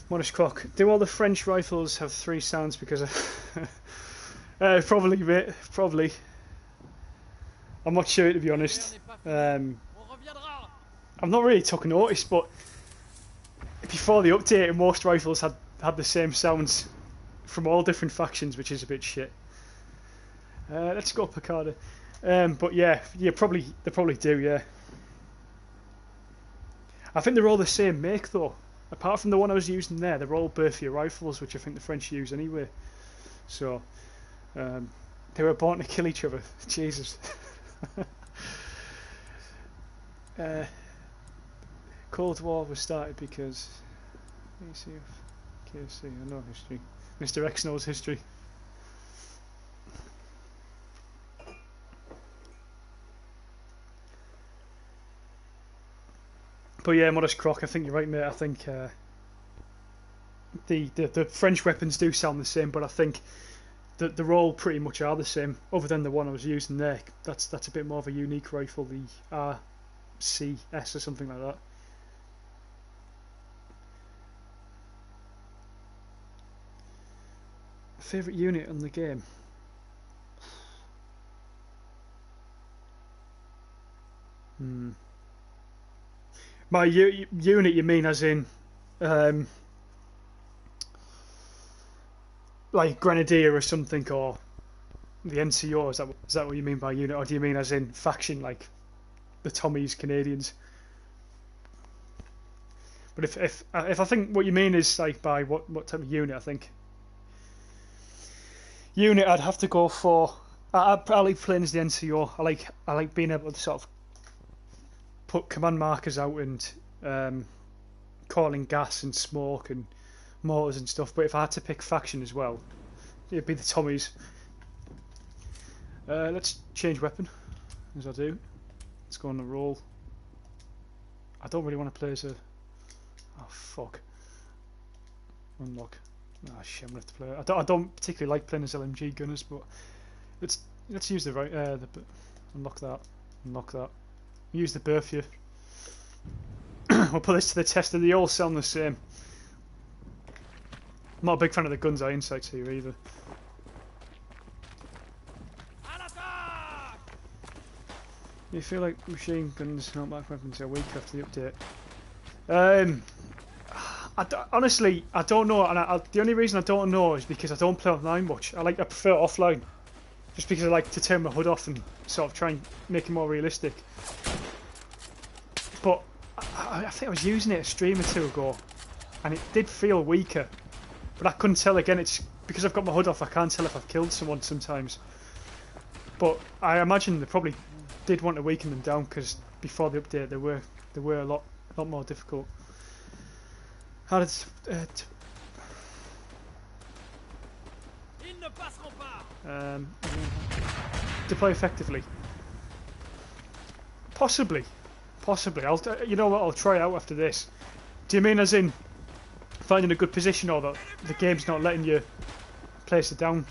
Modest Croc, do all the French rifles have 3 sounds because of... probably, mate, probably. I'm not sure to be honest. I'm not really took notice, but before the update most rifles had the same sounds from all different factions, which is a bit shit. Let's go Picarda. But yeah, they probably do, yeah. I think they're all the same make though. Apart from the one I was using there, they're all Berthier rifles, which I think the French use anyway. So, they were born to kill each other. Jesus. Cold War was started because... Let me see if... KFC, I know history. Mr. X knows history. But yeah, Modest Croc, I think you're right, mate. I think the French weapons do sound the same, but I think that they're all pretty much are the same, other than the one I was using there. That's a bit more of a unique rifle, the RCS or something like that. Favourite unit on the game? My unit, you mean as in like Grenadier or something, or the NCO? Is that what you mean by unit, or do you mean as in faction, like the Tommies, Canadians? But if I think what you mean is like by what type of unit, I think unit I'd have to go for. I like playing as the NCO. I like being able to sort of put command markers out and calling gas and smoke and mortars and stuff. But if I had to pick faction as well, it'd be the Tommies. Let's change weapon, as I do. Let's go on the roll. I don't really want to play as a... Oh fuck. Unlock. Ah shit, I'm gonna have to play. I don't particularly like playing as LMG gunners, but let's use the right. Unlock that. Unlock that. Use the Berthier. We'll put this to the test, and they all sound the same. I'm not a big fan of the gun's eye insights here either. You feel like machine guns and automatic weapons are weak after the update? Honestly, I don't know, and the only reason I don't know is because I don't play online much. I prefer offline, just because I like to turn my HUD off and sort of try and make it more realistic. But I think I was using it a stream or two ago, and it did feel weaker. But I couldn't tell again. It's because I've got my HUD off. I can't tell if I've killed someone sometimes. But I imagine they probably did want to weaken them down, because before the update they were a lot more difficult. How did deploy effectively? Possibly. You know what? I'll try it out after this. Do you mean as in finding a good position, or that the game's not letting you place it down?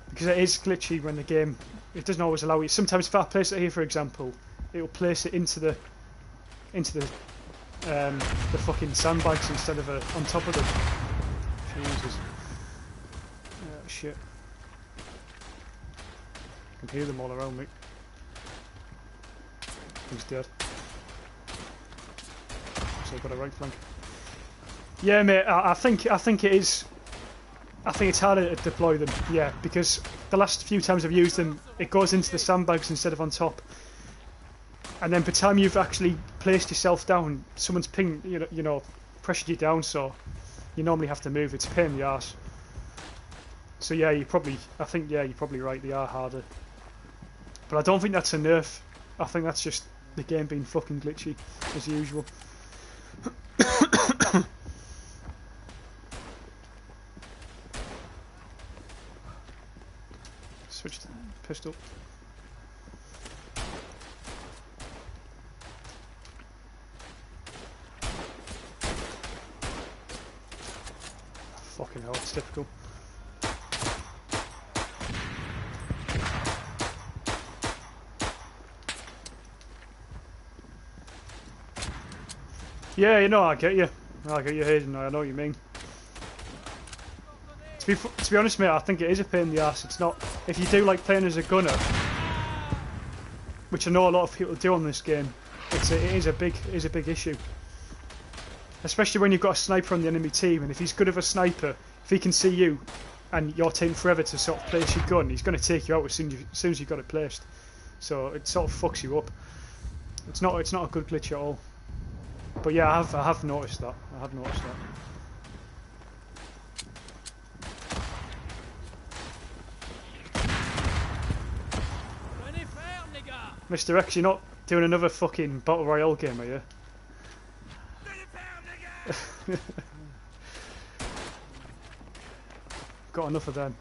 Because it is glitchy when the game, it doesn't always allow you. Sometimes if I place it here, for example, it will place it into the the fucking sandbags instead of on top of them. Jesus. Shit. I can hear them all around me. He's dead. So I've got a right flank. Yeah, mate. I think it is. I think it's harder to deploy them. Yeah, because the last few times I've used them, it goes into the sandbags instead of on top. And then by the time you've actually placed yourself down, someone's pinged, you know, pressured you down. So you normally have to move. It's a pain in the arse. So yeah, I think you're probably right. They are harder. But I don't think that's a nerf. I think that's just the game being fucking glitchy, as usual. Switch to pistol. Fucking hell, it's typical. Yeah, you know, I get you, Hayden. I know what you mean. To be honest, mate, I think it is a pain in the ass. It's not. If you do like playing as a gunner, which I know a lot of people do on this game, it is a big issue. Especially when you've got a sniper on the enemy team, and if he's good of a sniper, if he can see you, and you're taking forever to sort of place your gun, he's going to take you out as soon as you've got it placed. So it sort of fucks you up. It's not a good glitch at all. But yeah, I have noticed that. Mr. X, you're not doing another fucking Battle Royale game, are you? Got enough of them.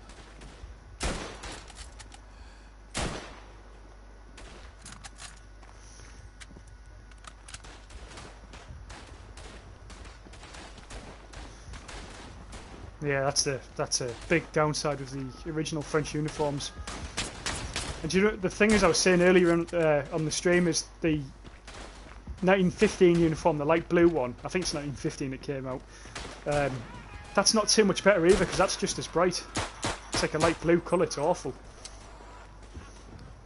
Yeah, that's a big downside of the original French uniforms. And you know, the thing is, I was saying earlier on the stream, is the 1915 uniform, the light blue one. I think it's 1915 it came out. That's not too much better either, because that's just as bright. It's like a light blue colour. It's awful.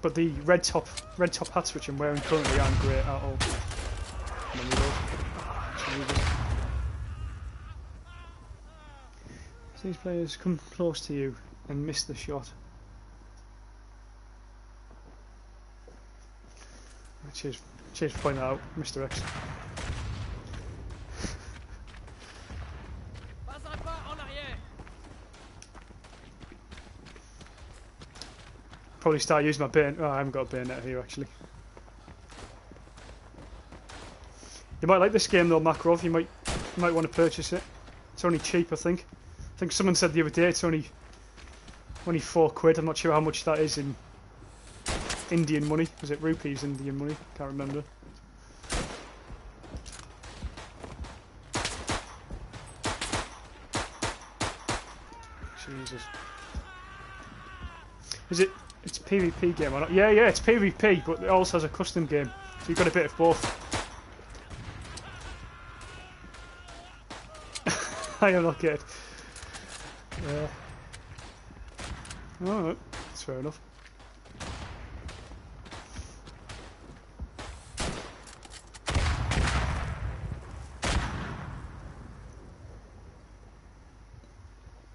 But the red top hats which I'm wearing currently aren't great at all. These players come close to you and miss the shot. Cheers for pointing that out, Mr. X. Probably start using my bayonet. Oh, I haven't got a bayonet here actually. You might like this game though, Makarov. You might want to purchase it. It's only cheap, I think. I think someone said the other day it's only £4. I'm not sure how much that is in Indian money. Was it rupees, Indian money? Can't remember. Jesus. Is it? It's a PvP game or not? Yeah, it's PvP, but it also has a custom game. So you've got a bit of both. I am not good. Alright, that's fair enough.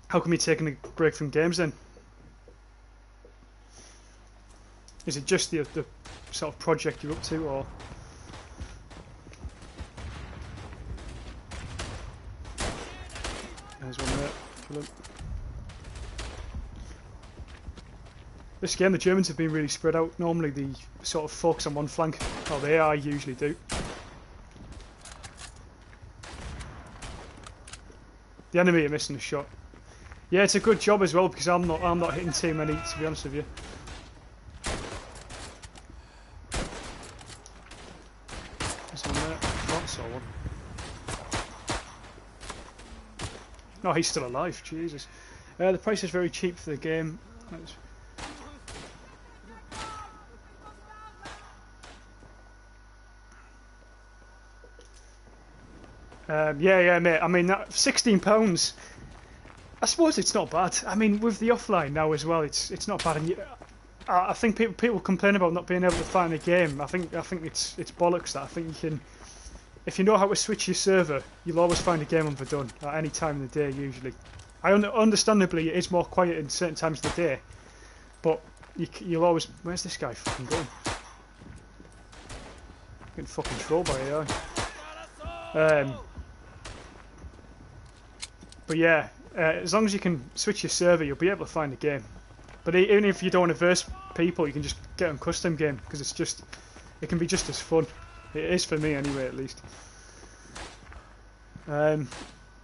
How come you're taking a break from games then? Is it just the sort of project you're up to, or? There's one there. Kill him. This game, the Germans have been really spread out. Normally they sort of focus on one flank. Oh, they are, usually do. The enemy are missing a shot. Yeah, it's a good job as well because I'm not hitting too many, to be honest with you. There's one there. Oh, I saw one. No, he's still alive. Jesus. The price is very cheap for the game. Yeah, mate. I mean, that £16. I suppose it's not bad. I mean, with the offline now as well, it's not bad. And I think people complain about not being able to find a game. I think it's bollocks. That I think you can, if you know how to switch your server, you'll always find a game on Verdun at any time of the day. Usually, understandably, it is more quiet in certain times of the day, but you'll always. Where's this guy fucking going? Getting fucking trolled by AI. But yeah, as long as you can switch your server, you'll be able to find a game. But even if you don't want to verse people, you can just get on custom game because it can be just as fun. It is for me anyway, at least.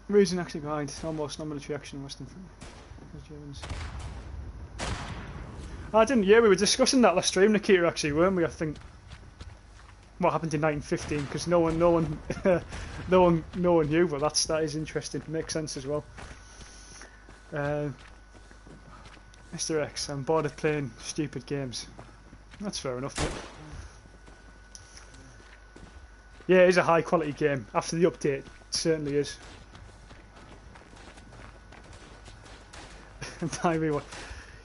Reason actually behind almost non-military action in Western Germans. I didn't. Yeah, we were discussing that last stream, Nikita. Actually, weren't we? I think. What happened in 1915? Because no one knew. But that is interesting. Makes sense as well. Mr. X, I'm bored of playing stupid games. That's fair enough, mate. Yeah, it is a high quality game. After the update, it certainly is.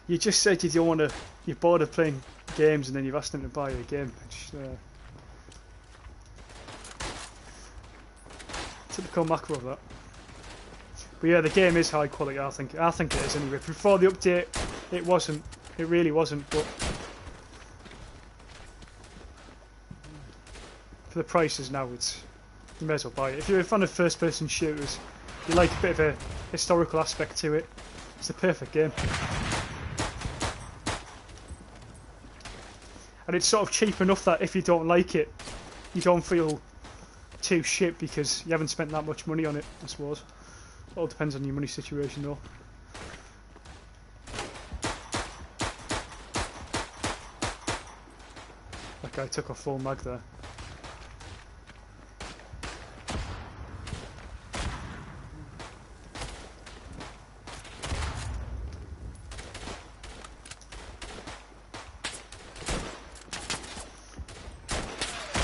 You just said you don't want to. You're bored of playing games, and then you've asked them to buy you a game. Typical macro of that. But yeah, the game is high quality. I think it is anyway. Before the update, it wasn't. It really wasn't. But for the prices now, you may as well buy it. If you're a fan of first-person shooters, you like a bit of a historical aspect to it. It's the perfect game. And it's sort of cheap enough that if you don't like it, you don't feel too shit because you haven't spent that much money on it, I suppose. It all depends on your money situation though. That guy took a full mag there.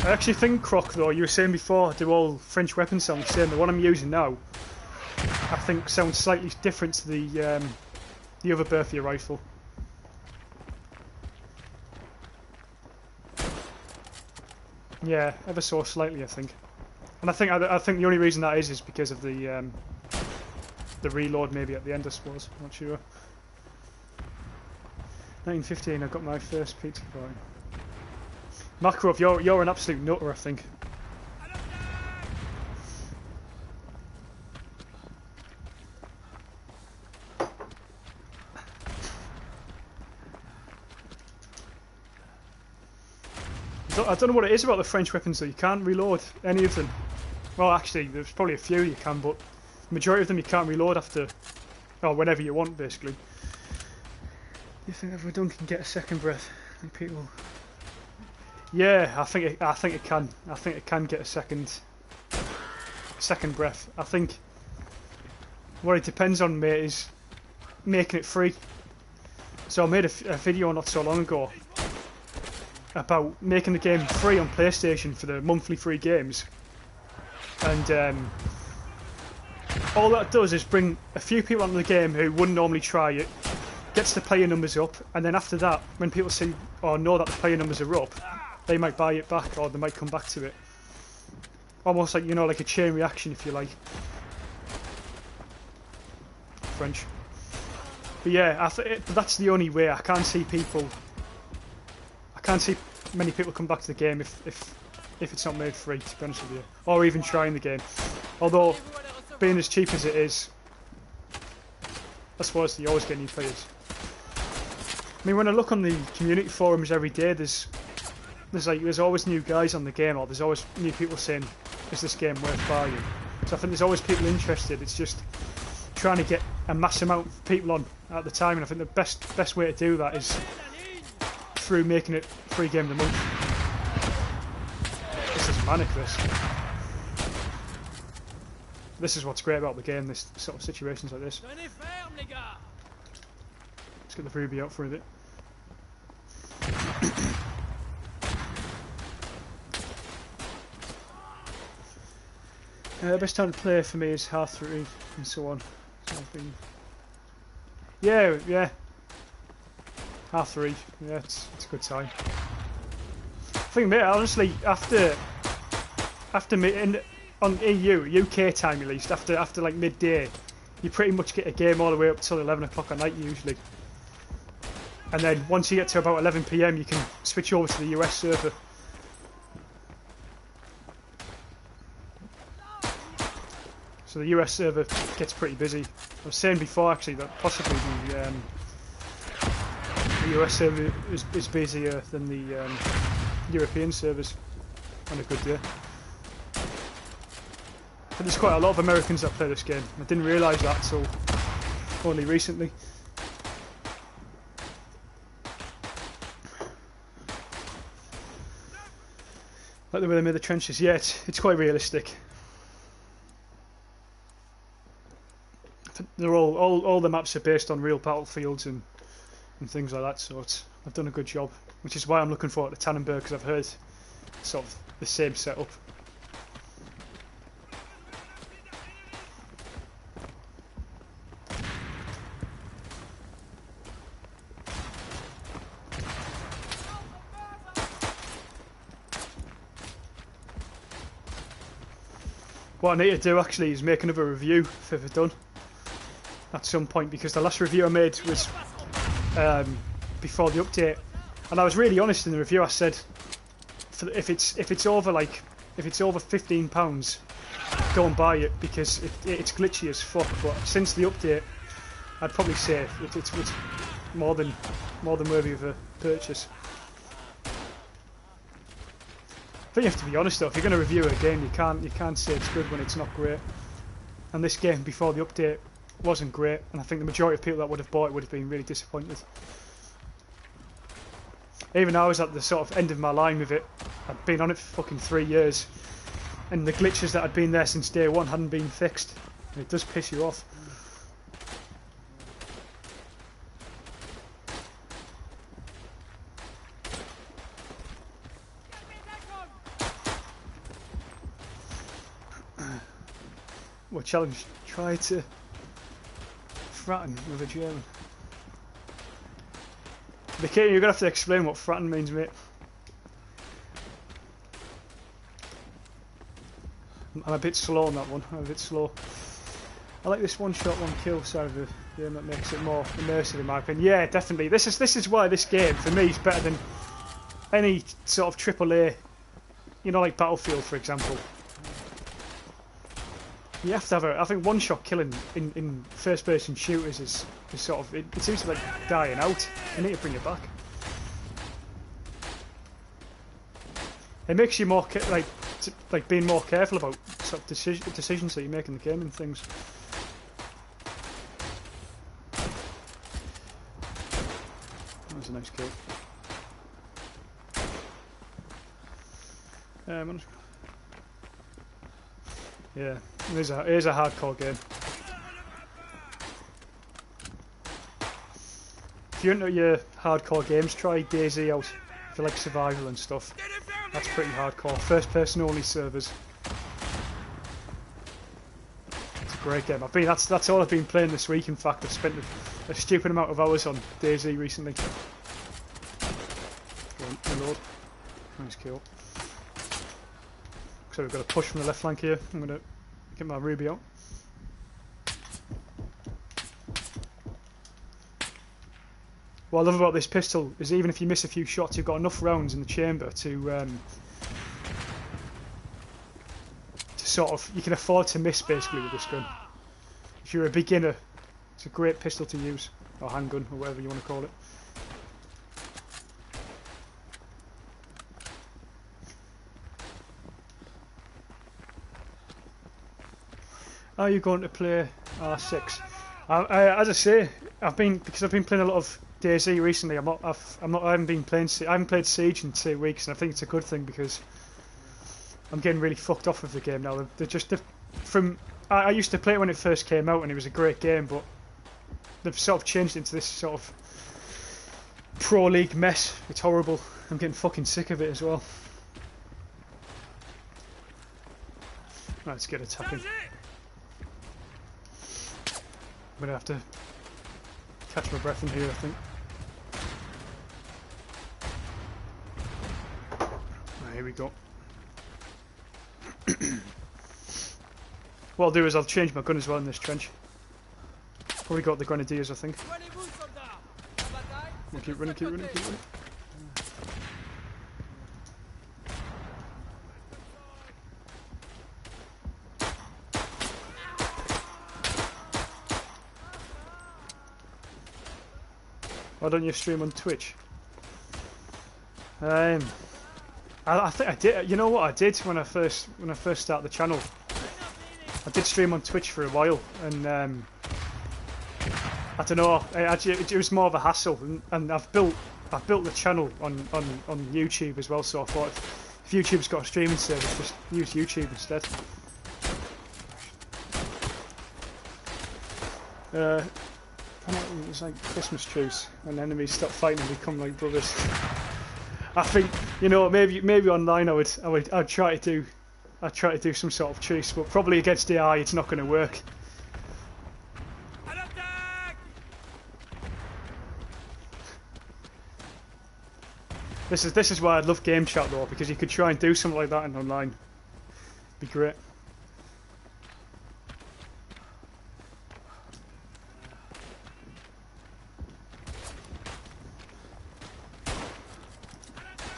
I actually think, Croc, though, you were saying before, do all French weapons sound the same? The one I'm using now, I think, sounds slightly different to the other Berthier rifle. Yeah, ever so slightly, I think. And I think the only reason that is because of the reload, maybe at the end, I suppose. I'm not sure. 1915, I got my first pizza boy. Makarov, you're an absolute nutter, I think. I don't know what it is about the French weapons though. You can't reload any of them. Well, actually, there's probably a few you can, but the majority of them you can't reload after, or whenever you want, basically. You think everyone can get a second breath? And people. Yeah, I think it can. I think it can get a second breath. I think what it depends on, mate, is making it free. So I made a video not so long ago about making the game free on PlayStation for the monthly free games, and all that does is bring a few people onto the game who wouldn't normally try it, gets the player numbers up, and then after that, when people see or know that the player numbers are up, they might buy it back or they might come back to it. Almost like, you know, like a chain reaction, if you like. French. But yeah, that's the only way. I can't see many people come back to the game if it's not made free, to be honest with you. Or even trying the game. Although, being as cheap as it is, I suppose you always get new players. I mean, when I look on the community forums every day, there's always new guys on the game, or there's always new people saying, is this game worth buying? So I think there's always people interested. It's just trying to get a mass amount of people on at the time, and I think the best way to do that is through making it free game of the month. This is manic, this is what's great about the game, this sort of situations like this. Let's get the Ruby out for a bit. Best time to play for me is half-3 and so on. So I've been... Yeah. Half-3. Yeah, it's a good time. I think, mate, honestly, after on EU, UK time at least, after like midday, you pretty much get a game all the way up till 11 o'clock at night usually. And then once you get to about 11 PM, you can switch over to the US server. So the US server gets pretty busy. I was saying before actually that possibly the US server is busier than the European servers on a good day. But there's quite a lot of Americans that play this game. I didn't realise that until only recently. Like the way they made the trenches. Yeah, it's quite realistic. They're all the maps are based on real battlefields and things like that, so I've done a good job. Which is why I'm looking forward to Tannenberg, because I've heard sort of the same setup. What I need to do actually is make another review for Verdun at some point, because the last review I made was before the update, and I was really honest in the review. I said if it's over £15, go and buy it, because it's glitchy as fuck. But since the update, I'd probably say it's more than worthy of a purchase. I think you have to be honest though. If you're going to review a game, you can't say it's good when it's not great. And this game before the update wasn't great, and I think the majority of people that would have bought it would have been really disappointed. Even I was at the sort of end of my line with it. I'd been on it for fucking 3 years, and the glitches that had been there since day one hadn't been fixed. And it does piss you off. What challenge? Try to fratten with a German. You're gonna have to explain what fratten means, mate. I'm a bit slow on that one. I'm a bit slow. I like this one-shot, one-kill side of the game. That makes it more immersive, in my opinion. Yeah, definitely. This is why this game for me is better than any sort of AAA. You know, like Battlefield, for example. You have to have I think one-shot killing in first-person shooters is sort of... It seems to be like dying out. You need to bring it back. It makes you more... like being more careful about sort of decisions that you make in the game and things. That was a nice kill. Yeah, it is a hardcore game. If you're into your hardcore games, try DayZ out. If you like survival and stuff, that's pretty hardcore. First person only servers. It's a great game. That's all I've been playing this week. In fact, I've spent a stupid amount of hours on DayZ recently. Reload. Nice kill. So we've got a push from the left flank here. I'm going to get my Ruby out. What I love about this pistol is even if you miss a few shots, you've got enough rounds in the chamber to sort of... You can afford to miss basically with this gun. If you're a beginner, it's a great pistol to use. Or handgun, or whatever you want to call it. Are you going to play R6? As I say, because I've been playing a lot of DayZ recently. I haven't played Siege in 2 weeks, and I think it's a good thing because I'm getting really fucked off with the game now. I used to play it when it first came out, and it was a great game, but they've sort of changed it into this sort of pro league mess. It's horrible. I'm getting fucking sick of it as well. Let's get attacking. I'm gonna have to catch my breath in here, I think. Right, here we go. What I'll do is I'll change my gun as well in this trench. Probably got the grenadiers, I think. We'll keep running, keep running, keep running. Why don't you stream on Twitch? I think I did. You know what I did when I first started the channel? I did stream on Twitch for a while, and I don't know. It was more of a hassle, and I've built the channel on YouTube as well. So I thought if YouTube's got a streaming service, just use YouTube instead. It's like Christmas trees. When enemies stop fighting, we become like brothers. I think, you know, maybe online I'd try to do some sort of truce, but probably against AI it's not going to work. This is why I'd love game chat though, because you could try and do something like that in online. It'd be great.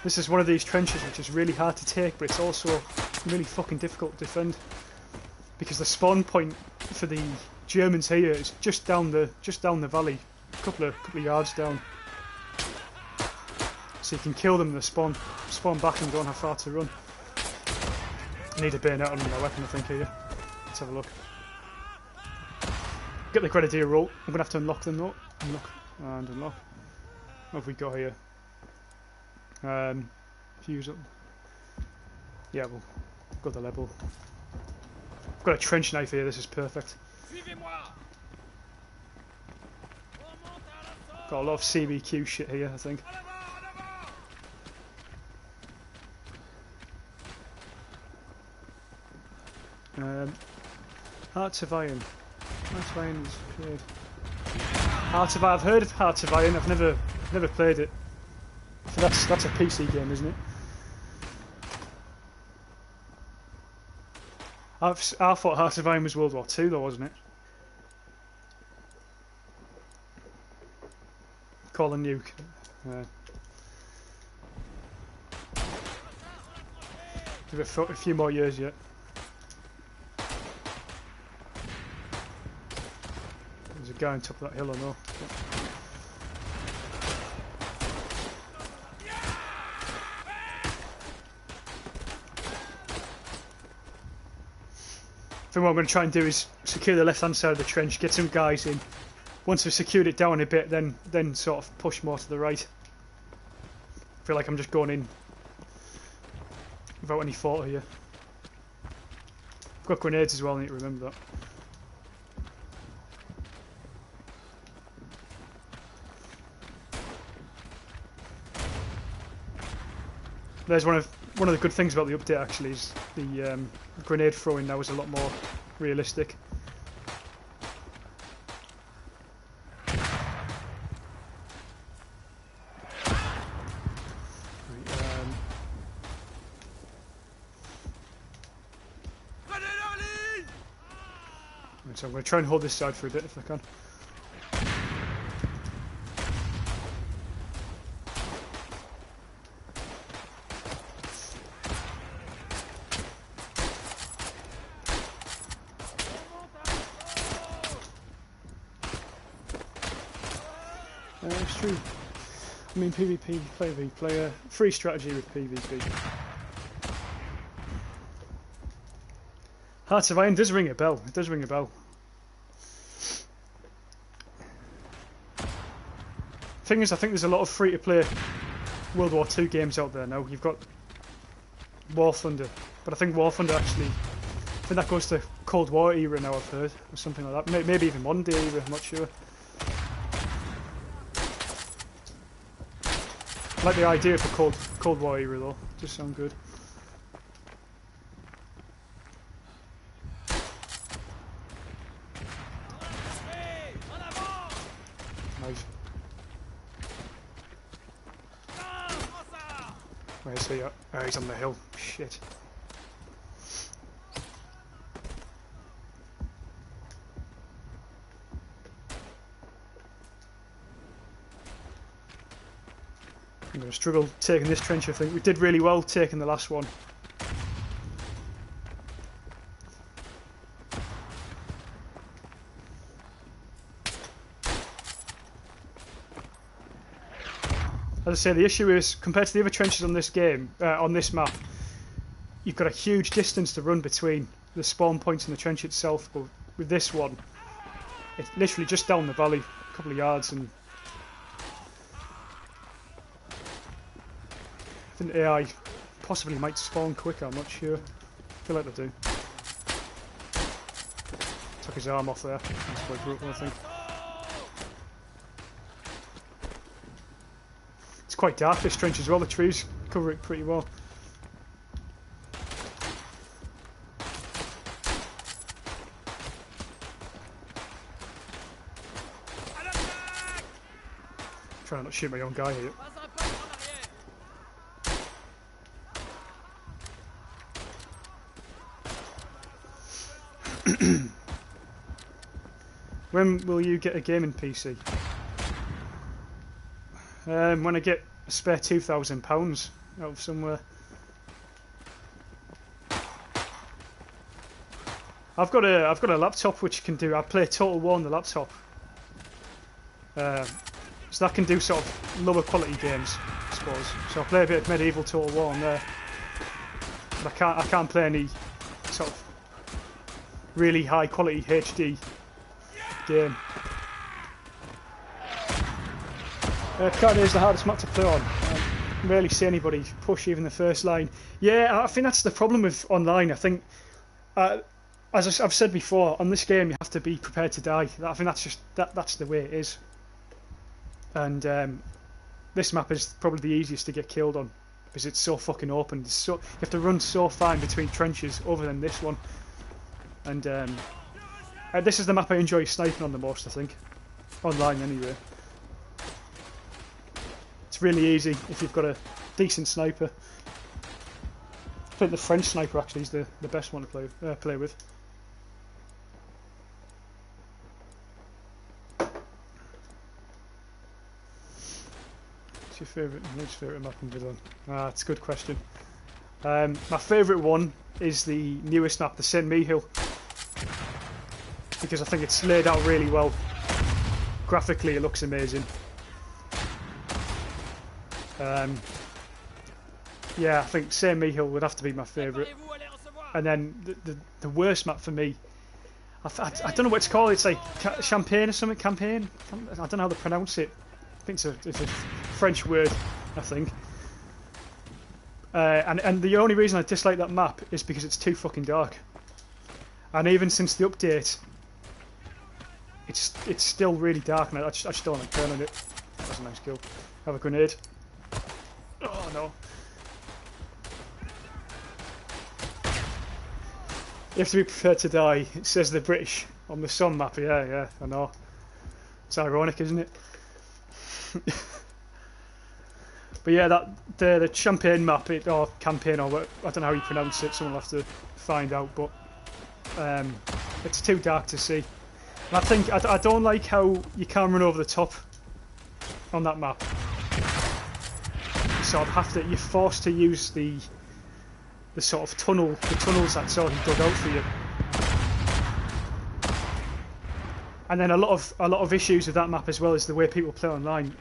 This is one of these trenches which is really hard to take, but it's also really fucking difficult to defend, because the spawn point for the Germans here is just down the valley, a couple of yards down. So you can kill them and they spawn back and don't have far to run. I need a bayonet on my weapon, I think, here. Let's have a look. Get the grenadier roll. I'm gonna have to unlock them though. Unlock and unlock. What have we got here? Fuse up. Yeah, we'll go the level. I've got a trench knife here, this is perfect. Got a lot of CBQ shit here, I think. Hearts of Iron. Hearts of Iron is played. Hearts of Iron. I've heard of Hearts of Iron. I've never played it. So that's a PC game, isn't it? I thought Hearts of Iron was World War II, though, wasn't it? Call a nuke. Give it a few more years yet. There's a guy on top of that hill, I know. I think what I'm going to try and do is secure the left-hand side of the trench, get some guys in. Once we've secured it down a bit, then sort of push more to the right. I feel like I'm just going in without any thought here. I've got grenades as well, I need to remember that. There's one of the good things about the update actually is the grenade throwing now is a lot more realistic. So I'm going to try and hold this side for a bit if I can. It's true. I mean, PvP, player v player, free strategy with PvP. Hearts of Iron does ring a bell. It does ring a bell. Thing is, I think there's a lot of free-to-play World War II games out there now. You've got War Thunder, but I think War Thunder actually, I think that goes to Cold War era now. I've heard, or something like that. Maybe even modern day era. I'm not sure. I like the idea for Cold War era though. Just sound good. Where's he at? Oh, he's on the hill. Shit. I'm going to struggle taking this trench, I think. We did really well taking the last one. As I say, the issue is, compared to the other trenches on this game, on this map, you've got a huge distance to run between the spawn point and the trench itself, but with this one, it's literally just down the valley, a couple of yards, and I think AI possibly might spawn quicker, I'm not sure. I feel like they do. Took his arm off there, that's quite brutal, I think. It's quite dark, this trench as well, the trees cover it pretty well. Trying not to shoot my own guy here. When will you get a gaming PC? When I get a spare £2,000 out of somewhere. I've got a laptop which can do. I play Total War on the laptop, so that can do sort of lower quality games, I suppose. So I play a bit of Medieval Total War on there, but I can't play any sort of really high quality HD game. Picard is the hardest map to play on. I rarely see anybody push even the first line. Yeah, I think that's the problem with online. I think, as I've said before, on this game you have to be prepared to die. I think that's just that's the way it is. And this map is probably the easiest to get killed on because it's so fucking open. It's so, you have to run so fine between trenches, other than this one. And this is the map I enjoy sniping on the most, I think, online anyway. It's really easy if you've got a decent sniper. I think the French sniper actually is the best one to play with. What's your favourite map in Verdun? It's a good question. My favourite one is the newest map, the Saint Mihiel, because I think it's laid out really well. Graphically, it looks amazing. Yeah, I think Saint Mihiel would have to be my favourite. And then the worst map for me, I don't know what it's called. It's like Champagne or something. Campaign. I don't know how to pronounce it. I think it's a French word, I think. And the only reason I dislike that map is because it's too fucking dark. And even since the update, it's still really dark, and I just don't like turning it. That was a nice kill. Have a grenade. Oh no. You have to be prepared to die. It says the British on the Sun map. Yeah, I know. It's ironic, isn't it? But yeah, the Champagne map, or Campaign, or what, I don't know how you pronounce it. Someone will have to find out. But it's too dark to see. And I think I don't like how you can't run over the top on that map. You sort of you're forced to use the sort of tunnels that's already dug out for you. And then a lot of issues with that map as well is the way people play online.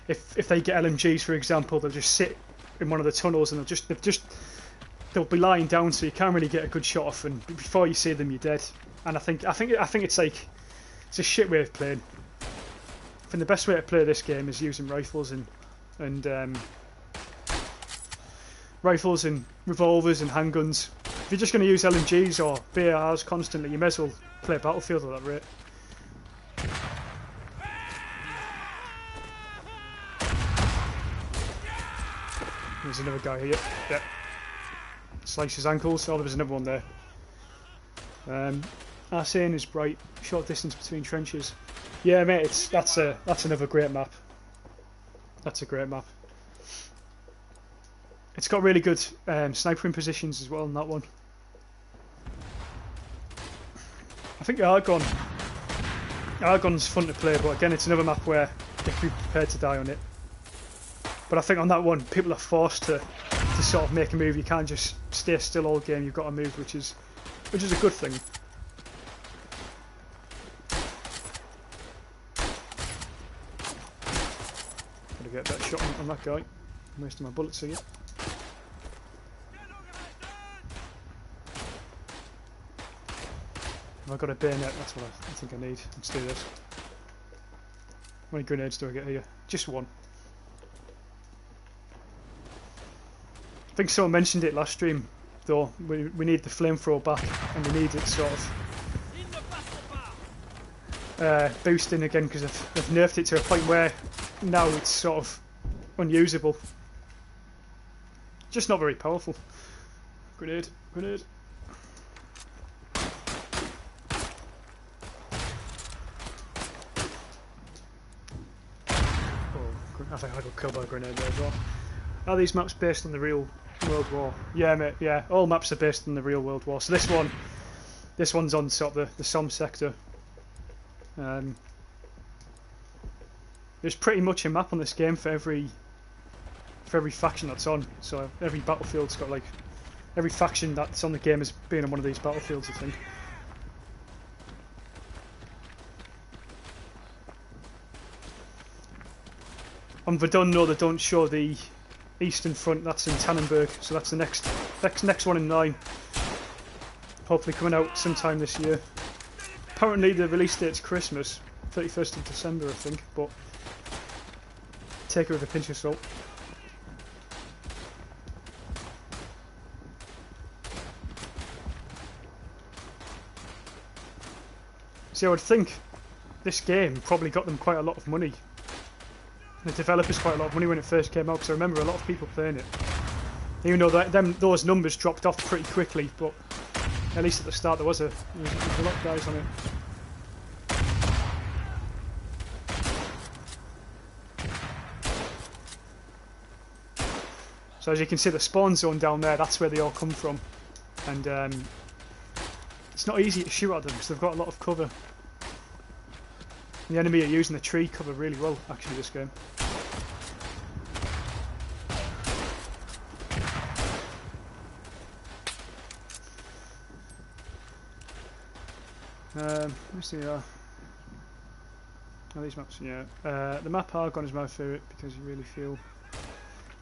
If they get LMGs, for example, they'll just sit in one of the tunnels and they'll be lying down, so you can't really get a good shot off, and before you see them, you're dead. And I think it's like, it's a shit way of playing. I think the best way to play this game is using rifles and revolvers and handguns. If you're just going to use LMGs or BARs constantly, you may as well play Battlefield at that rate. There's another guy here. Yep. Slice his ankles. Oh, there was another one there. Arsene is bright. Short distance between trenches. Yeah, mate. That's another great map. That's a great map. It's got really good snipering positions as well in that one. I think Argon's fun to play, but again it's another map where you have to be prepared to die on it. But I think on that one people are forced to sort of make a move. You can't just stay still all game, you've got to move, which is a good thing. Gotta get a better shot on that guy. I'm wasting my bullets here. Have I got a bayonet? That's what I think I need. Let's do this. How many grenades do I get here? Just one. I think someone mentioned it last stream, though. We need the flamethrower back, and we need it sort of boosting again, because they've nerfed it to a point where now it's sort of unusable. Just not very powerful. Grenade, grenade. I think I got killed by a grenade there as well. Are these maps based on the real World War? Yeah, mate. Yeah, all maps are based on the real World War. So this one's on sort of the Somme sector. There's pretty much a map on this game for every faction that's on. So every battlefield's got like every faction that's on the game has been on one of these battlefields, I think. On Verdun, no, they don't show the Eastern Front. That's in Tannenberg, so that's the next one in line. Hopefully coming out sometime this year. Apparently the release date's Christmas, 31st of December, I think, but take it with a pinch of salt. See, I would think this game probably got them quite a lot of money. The developers quite a lot of money when it first came out, because I remember a lot of people playing it. Even though those numbers dropped off pretty quickly, but at least at the start there was a lot of guys on it. So as you can see, the spawn zone down there, that's where they all come from. And it's not easy to shoot at them because they've got a lot of cover. The enemy are using the tree cover really well, actually, this game. Let's see. These maps, yeah. The map Argon is my favourite because you really feel.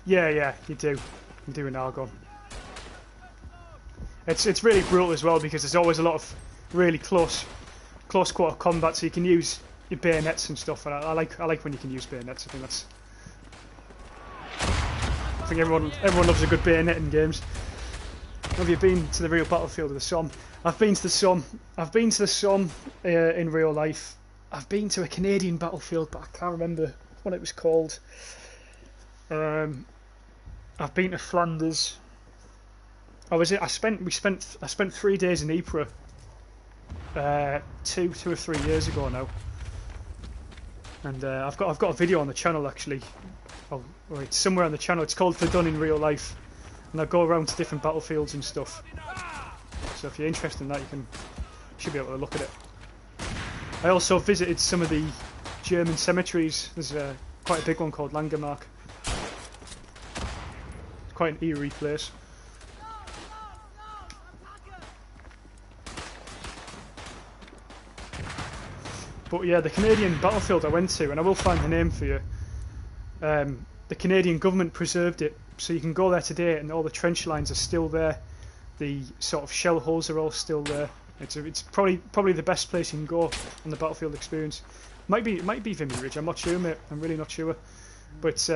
Yeah, you do. You do in Argon. It's really brutal as well because there's always a lot of really close quarter combat, so you can use your bayonets and stuff. And I like when you can use bayonets. I think everyone loves a good bayonet in games. Have you been to the real battlefield of the Somme? I've been to the Somme. I've been to the Somme in real life. I've been to a Canadian battlefield, but I can't remember what it was called. I've been to Flanders. I spent 3 days in Ypres. 2 or 3 years ago now. And I've got a video on the channel actually. Or it's somewhere on the channel. It's called Verdun in Real Life. And I go around to different battlefields and stuff. So if you're interested in that, you should be able to look at it. I also visited some of the German cemeteries. There's quite a big one called Langemark. Quite an eerie place. But yeah, the Canadian battlefield I went to, and I will find the name for you. The Canadian government preserved it, so you can go there today, and all the trench lines are still there. The sort of shell holes are all still there. It's probably the best place you can go on the battlefield experience. It might be Vimy Ridge. I'm not sure, mate. I'm really not sure, but it's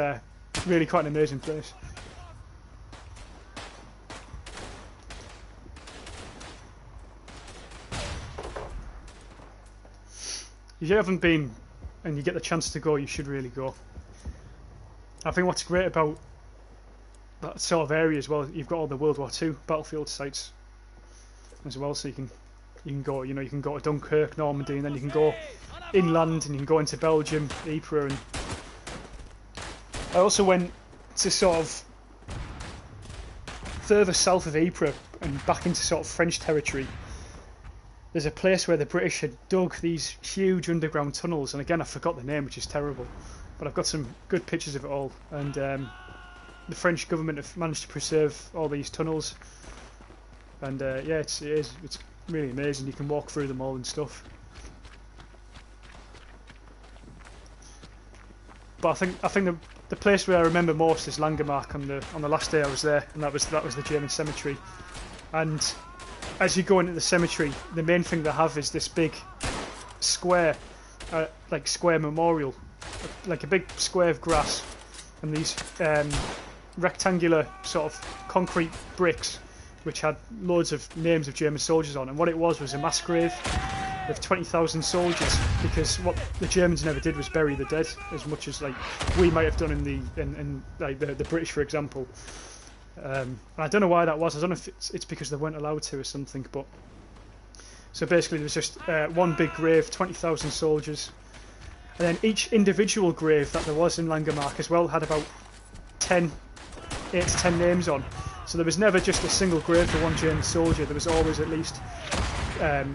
really quite an amazing place. If you haven't been and you get the chance to go, you should really go. I think what's great about that sort of area as well, you've got all the World War II battlefield sites as well, so you can go, you can go to Dunkirk, Normandy, and then you can go inland and you can go into Belgium, Ypres, and I also went to sort of further south of Ypres and back into sort of French territory, there's a place where the British had dug these huge underground tunnels, and again I forgot the name, which is terrible, but I've got some good pictures of it all, and the French government have managed to preserve all these tunnels, and yeah, it's really amazing. You can walk through them all and stuff. But I think the place where I remember most is Langemarck on the last day I was there, and that was the German cemetery. And as you go into the cemetery, the main thing they have is this big square, like square memorial, like a big square of grass, and these rectangular sort of concrete bricks which had loads of names of German soldiers on. And what it was a mass grave of 20,000 soldiers, because what the Germans never did was bury the dead as much as like we might have done in like the British, for example. I don't know why that was. I don't know if it's because they weren't allowed to or something. But so basically, there was just one big grave, 20,000 soldiers, and then each individual grave that there was in Langemarck as well had about 8 to 10 names on. So there was never just a single grave for one German soldier. There was always at least 8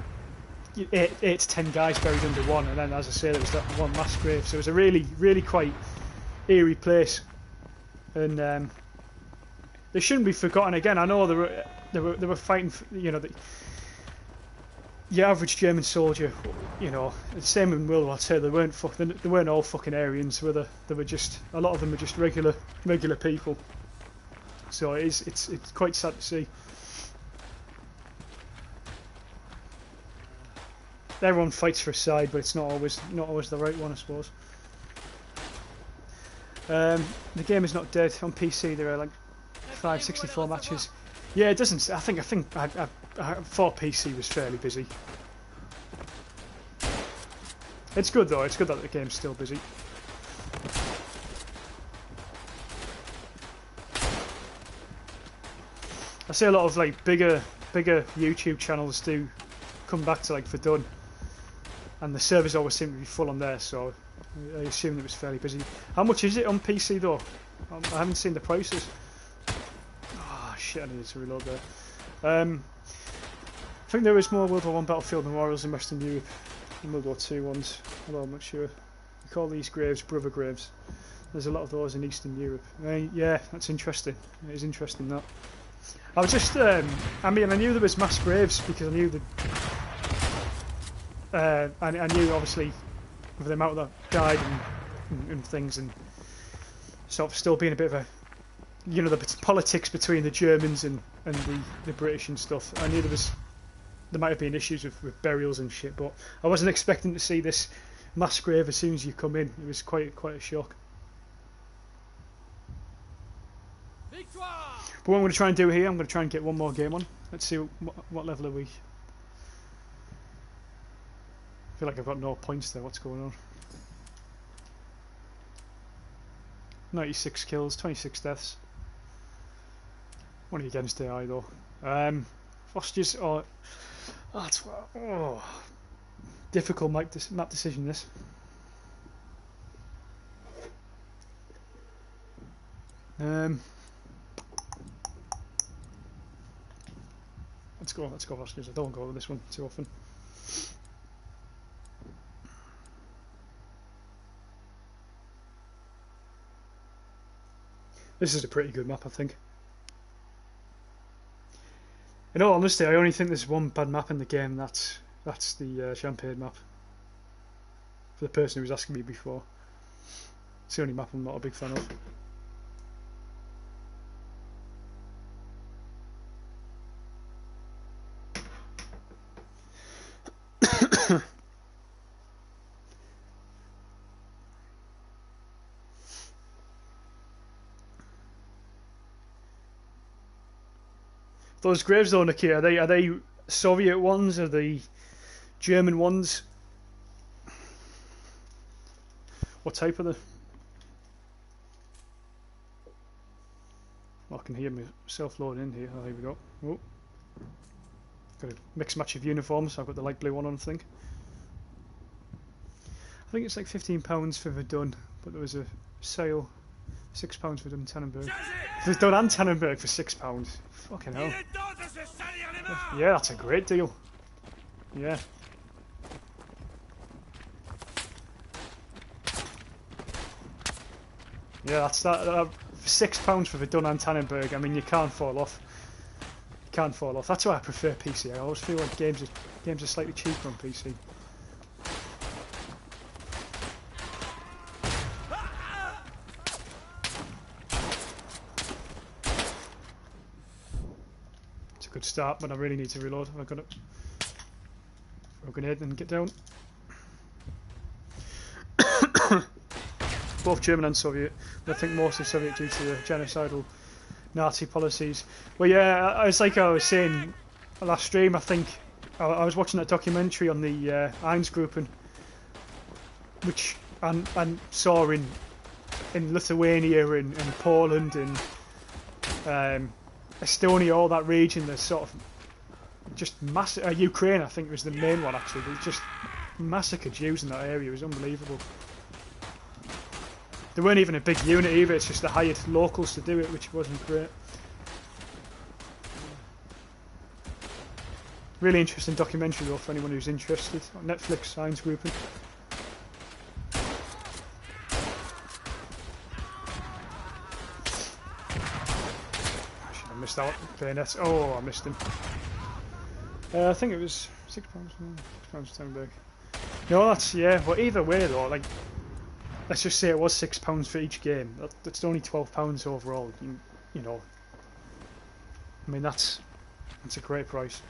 to 10 guys buried under one, and then, as I say, there was that one mass grave. So it was a really, really quite eerie place, and they shouldn't be forgotten. Again, I know they were fighting for, you know, your average German soldier, you know, the same in World War II. They weren't all fucking Aryans, were they? They were just, a lot of them were just regular people. So it's quite sad to see. Everyone fights for a side, but it's not always the right one, I suppose. The game is not dead. On PC there are like 564 matches. Yeah, it doesn't. I think I thought PC was fairly busy. It's good though. It's good that the game's still busy. I see a lot of like bigger YouTube channels do come back to like Verdun, and the servers always seem to be full on there. So I assume it was fairly busy. How much is it on PC though? I haven't seen the prices. Oh shit! I needed to reload there. I think there is more World War I battlefield memorials in Western Europe than World War II ones, although I'm not sure. We call these graves brother graves. There's a lot of those in Eastern Europe. Yeah, that's interesting. It is interesting that. I was just, I mean, I knew there was mass graves because I knew I knew obviously with the amount that died and things, and sort of still being a bit of a, you know, the politics between the Germans and the British and stuff. I knew there might have been issues with burials and shit, but I wasn't expecting to see this mass grave as soon as you come in. It was quite a shock. But what I'm going to try and do here, I'm going to try and get one more game on. Let's see what level are we. I feel like I've got no points there. What's going on? 96 kills, 26 deaths. Only against AI though. Hostages are. Difficult map decision this. Let's go hostages. I don't go with this one too often. This is a pretty good map, I think. In all honesty, I only think there's one bad map in the game. That's the Champagne map. For the person who was asking me before, it's the only map I'm not a big fan of. Those graves though, Nikki, are they Soviet ones or the German ones? What type are they? Well, I can hear myself loading in here. Oh, here we go. Oh. Got a mixed match of uniforms, so I've got the light blue one on, I think. I think it's like £15 for Verdun, but there was a sale £6 for Verdun Tannenberg. Verdun and Tannenberg for £6. Fucking hell. Yeah, that's a great deal. Yeah. Yeah, that's that. £6 for Verdun and Tannenberg. I mean, you can't fall off. You can't fall off. That's why I prefer PC. I always feel like games are slightly cheaper on PC. It's a good start, but I really need to reload. I've got it. Throw a grenade and get down. Both German and Soviet. I think mostly Soviet due to the genocidal Nazi policies. Well, yeah, it's like I was saying last stream. I think I was watching that documentary on the Einsatzgruppen, which and saw in Lithuania, in Poland, in Estonia, all that region. There's sort of just massive. Ukraine, I think, was the main one actually. They just massacred Jews in that area. It was unbelievable. They weren't even a big unit either, it's just they hired locals to do it, which wasn't great. Really interesting documentary though for anyone who's interested. On Netflix, Einsatzgruppen. I missed out. Bayonet. Oh, I missed him. I think it was £6. £6 Tannenberg. No, that's, yeah, well either way though, like, let's just say it was £6 for each game. That's only £12 overall. You know, I mean that's a great price.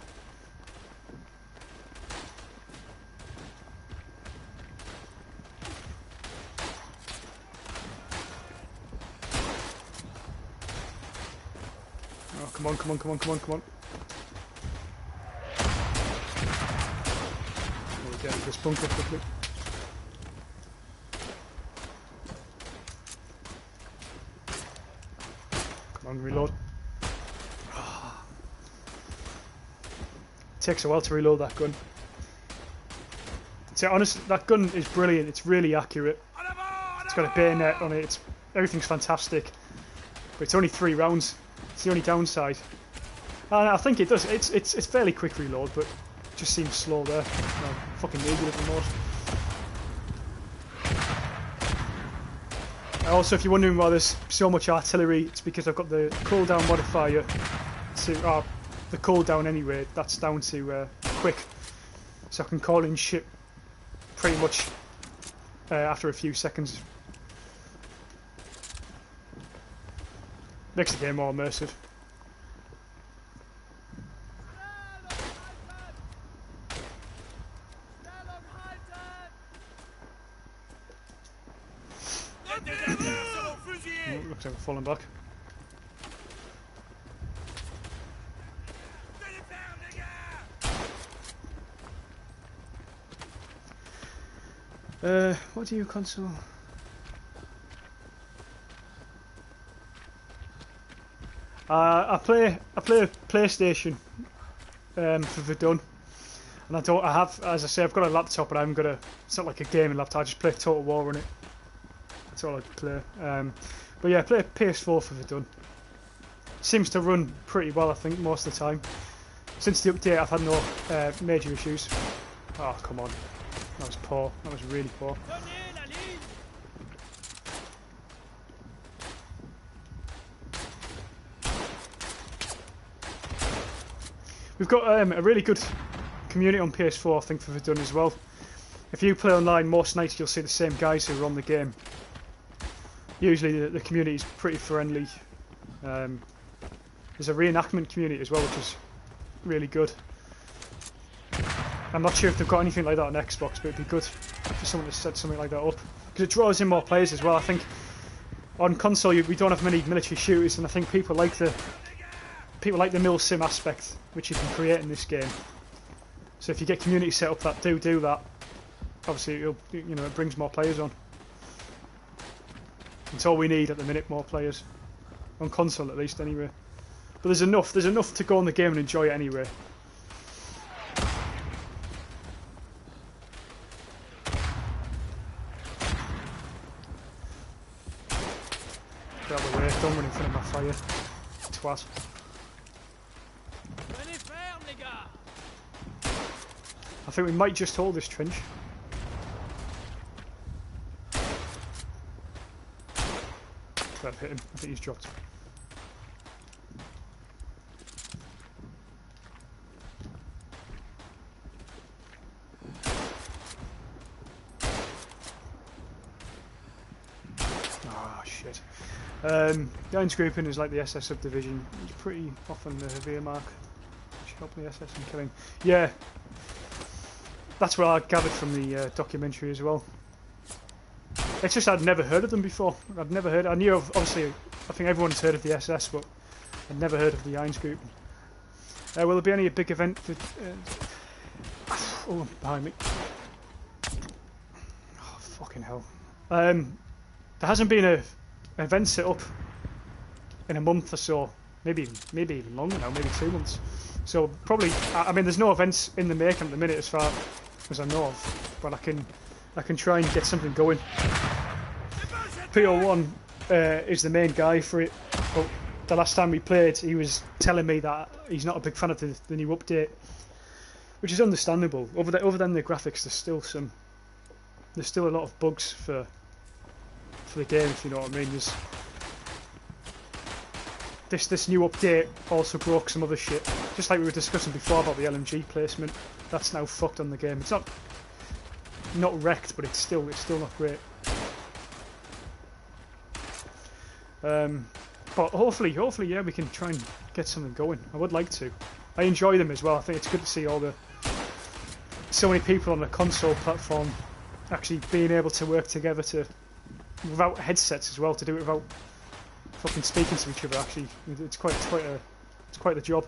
Oh, come on, come on, come on, come on, come on. We'll get into this bunker quickly. Reload. Takes a while to reload that gun. So honestly, that gun is brilliant. It's really accurate. It's got a bayonet on it. Everything's fantastic. But it's only 3 rounds. It's the only downside. And I think it does. It's fairly quick reload, but it just seems slow there. No, fucking negative almost. Also, if you're wondering why there's so much artillery, it's because I've got the cooldown modifier to the cooldown anyway. That's down to quick, so I can call in shit pretty much after a few seconds. Makes the game more immersive. Looks like we're falling back. What do you console? I play a PlayStation for Verdun, and I have, as I say, I've got a laptop, but I haven't got a. It's not like a gaming laptop. I just play Total War on it. That's all I play. But yeah, I play PS4 for Verdun. Seems to run pretty well, I think, most of the time. Since the update, I've had no major issues. Oh, come on. That was poor. That was really poor. We've got a really good community on PS4, I think, for Verdun as well. If you play online, most nights you'll see the same guys who are on the game. Usually the community is pretty friendly. There's a reenactment community as well, which is really good. I'm not sure if they've got anything like that on Xbox, but it'd be good for someone to set something like that up. Because it draws in more players as well. I think on console we don't have many military shooters, and I think people like the mil sim aspect, which you can create in this game. So if you get community set up that do that, obviously it brings more players on. It's all we need at the minute, more players. On console at least, anyway. But there's enough to go on the game and enjoy it anyway. Get out of the way, don't run in front of my fire. Twat. Tenez ferme, les gars. I think we might just hold this trench. I've hit him. I think he's dropped. Oh shit. The Irons grouping is like the SS subdivision. It's pretty often the Wehrmacht. Which helped the SS in killing. Yeah. That's what I gathered from the documentary as well. It's just I'd never heard of them before. I'd never heard. I knew of, obviously. I think everyone's heard of the SS, but I'd never heard of the Irons group. Will there be any big event? For, oh, behind me. Oh, fucking hell. There hasn't been an event set up in a month or so. Maybe even longer now. Maybe 2 months. So probably. I mean, there's no events in the making at the minute, as far as I know of. But I can try and get something going. PO1 is the main guy for it, but the last time we played he was telling me that he's not a big fan of the new update, which is understandable. Other than the graphics, there's still a lot of bugs for the game, if you know what I mean. This new update also broke some other shit, just like we were discussing before about the LMG placement. That's now fucked on the game. It's not wrecked, but it's still not great. But hopefully, yeah, we can try and get something going. I would like to. I enjoy them as well. I think it's good to see so many people on the console platform actually being able to work together without headsets as well, to do it without fucking speaking to each other. Actually, it's quite the job.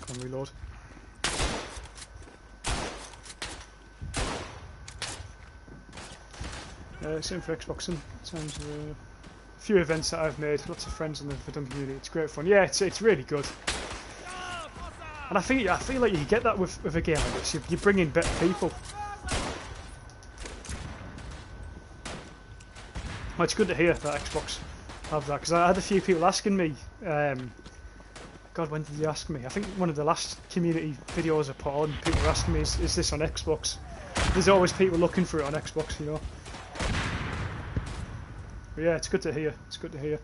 Come on, reload. Same for Xbox in terms of a few events that I've made, lots of friends in the Verdun community. It's great fun. Yeah, it's really good. And I feel like you get that with a game like this. You bring in better people. Well, it's good to hear that Xbox have that, because I had a few people asking me. God, when did they ask me? I think one of the last community videos I put on, people were asking me, is this on Xbox? There's always people looking for it on Xbox, you know. But yeah, it's good to hear. It's good to hear.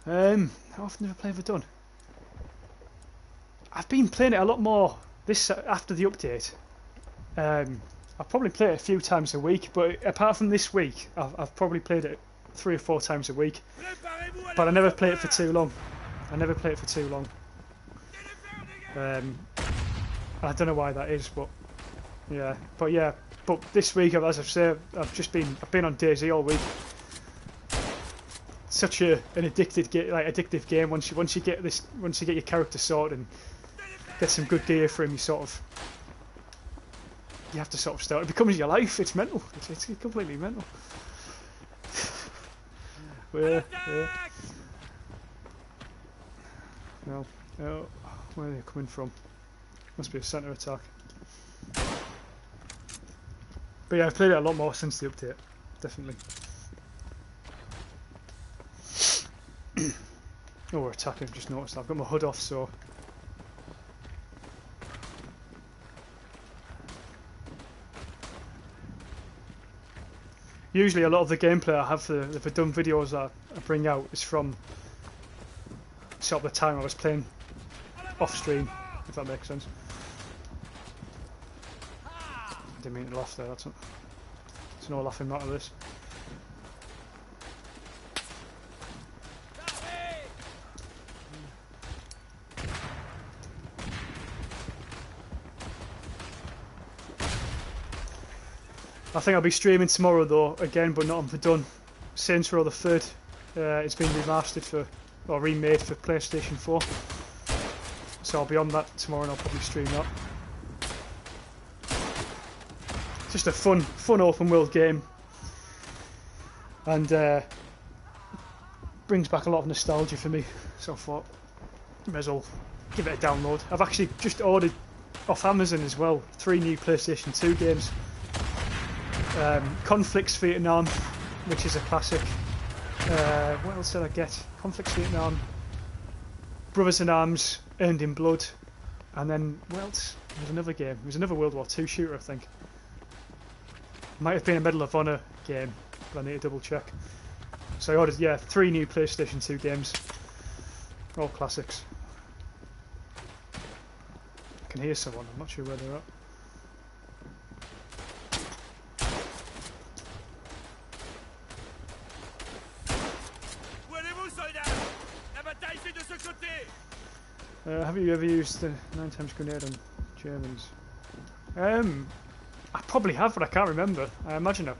How often do I play Verdun? I've been playing it a lot more after the update. I've probably played it a few times a week, but apart from this week, I've probably played it 3 or 4 times a week. But I never play it for too long. I don't know why that is, but yeah. But this week, as I've said, I've been on DayZ all week. Such an addictive game. Once you get your character sorted and get some good gear for him, you have to sort of start. It becomes your life. It's mental. It's completely mental. Yeah. No. Where are they coming from? Must be a centre attack. But yeah, I've played it a lot more since the update. Definitely. Oh, we're attacking. I've just noticed that. I've got my hood off, so. Usually a lot of the gameplay I have, the Verdun videos that I bring out, is from sort of the time I was playing off stream, if that makes sense. I didn't mean to laugh there, there's no laughing matter this. I think I'll be streaming tomorrow though, again, but not on Verdun. Saints Row the 3rd. It's been remastered or remade for PlayStation 4. So I'll be on that tomorrow and I'll probably stream that. Just a fun open world game. And brings back a lot of nostalgia for me. So I thought, may as well give it a download. I've actually just ordered off Amazon as well. 3 new PlayStation 2 games. Conflicts Vietnam, which is a classic. What else did I get? Conflicts Vietnam, Brothers in Arms, Earned in Blood, and then what else? There was another game. It was another World War II shooter, I think. Might have been a Medal of Honor game, but I need to double check. So I ordered, yeah, 3 new PlayStation 2 games. All classics. I can hear someone, I'm not sure where they're at. Have you ever used the 9x grenade on Germans? I probably have, but I can't remember. I imagine I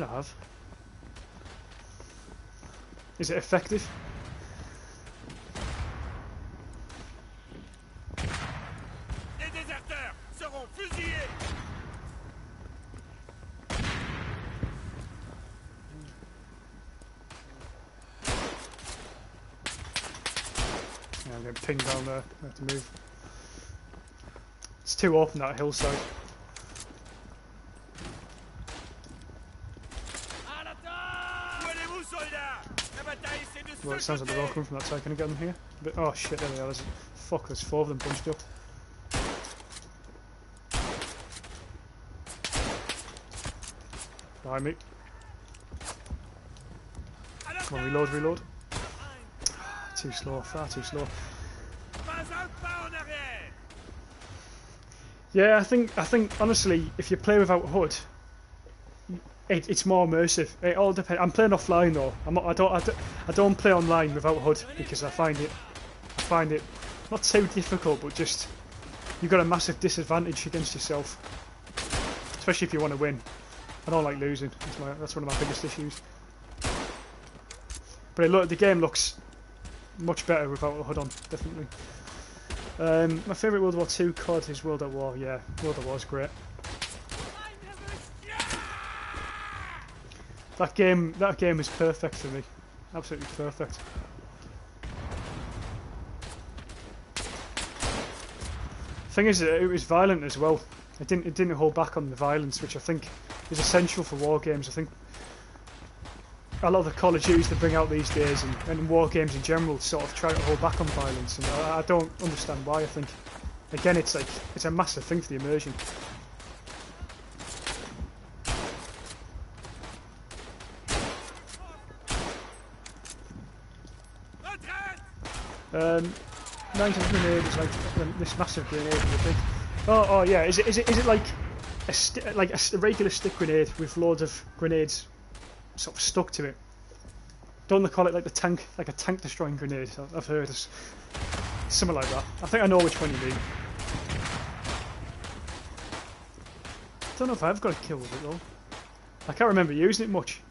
have. Is it effective? Les déserteurs seront fusillés. Yeah, I'm getting pinged down there. I have to move. It's too open, that hillside. Well, it sounds like they're all coming from that side. Can I get them here? But, oh shit, there they are. Fuck, there's 4 of them bunched up. Behind me. Come on, reload. Too slow, far too slow. Yeah, I think honestly, if you play without HUD, it's more immersive. It all depends. I'm playing offline though. I don't play online without HUD because I find it not too difficult, but just you've got a massive disadvantage against yourself, especially if you want to win. I don't like losing. That's one of my biggest issues. But the game looks much better without a HUD on, definitely. My favourite World War II COD is World at War. Yeah, World at War is great. That game is perfect for me. Absolutely perfect. Thing is, it was violent as well. It didn't hold back on the violence, which I think is essential for war games. I think a lot of the Call of Duties they bring out these days, and war games in general, sort of try to hold back on violence, and I don't understand why. I think, again, it's a massive thing for the immersion. 9x grenade is like this massive grenade. You think? Oh yeah. Is it like a regular stick grenade with loads of grenades sort of stuck to it? Don't they call it like a tank destroying grenade? I've heard it's similar like that. I think I know which one you mean. I don't know if I've got a kill with it though. I can't remember using it much.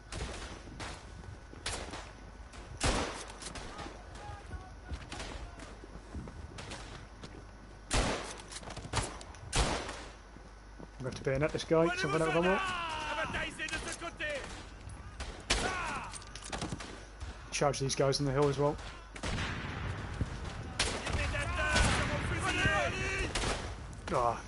I'm going to bayonet this guy, so I'm out of ammo. Charge these guys on the hill as well. Ah.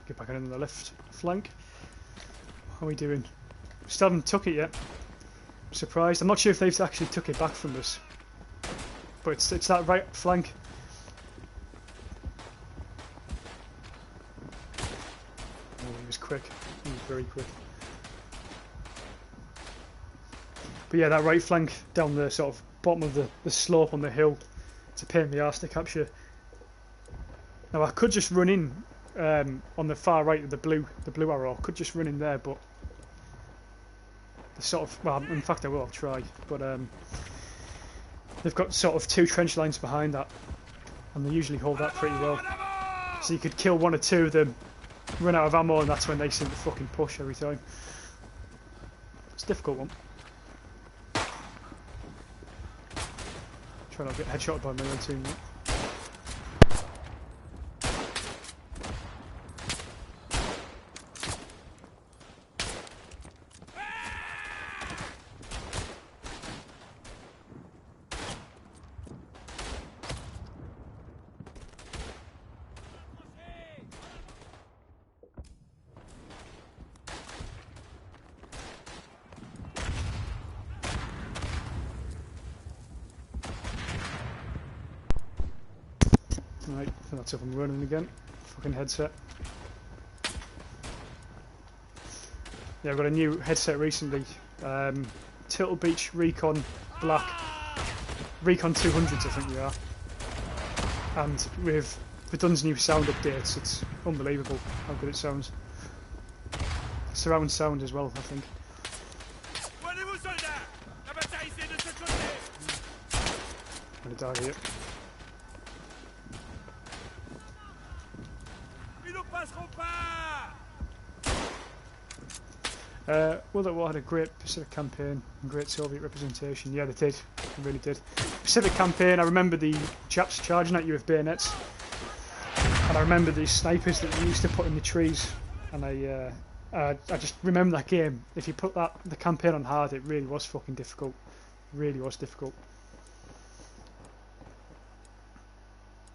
Get back in the left flank. How are we doing? Still haven't took it yet. I'm surprised. I'm not sure if they've actually took it back from us. But it's that right flank. Oh, he was quick. He was very quick. But yeah, that right flank down the sort of bottom of the slope on the hill. It's a pain in the arse to capture. Now I could just run in on the far right of the blue arrow. I could just run in there, but the sort of, well, in fact I will try. But they've got sort of 2 trench lines behind that, and they usually hold that pretty well. So you could kill 1 or 2 of them, run out of ammo, and that's when they seem to fucking push every time. It's a difficult one. Try not to get headshot by a melee team. Right, I think that's up and running again. Fucking headset. Yeah, I've got a new headset recently. Turtle Beach Recon Black. Recon 200s I think they are. And with Verdun's new sound updates, it's unbelievable how good it sounds. Surround sound as well, I think. I'm gonna die here. World at War had a great Pacific campaign and great Soviet representation. Yeah, they did. They really did. Pacific campaign, I remember the Japs charging at you with bayonets. And I remember these snipers that they used to put in the trees. And I just remember that game. If you put the campaign on hard, it really was fucking difficult. It really was difficult.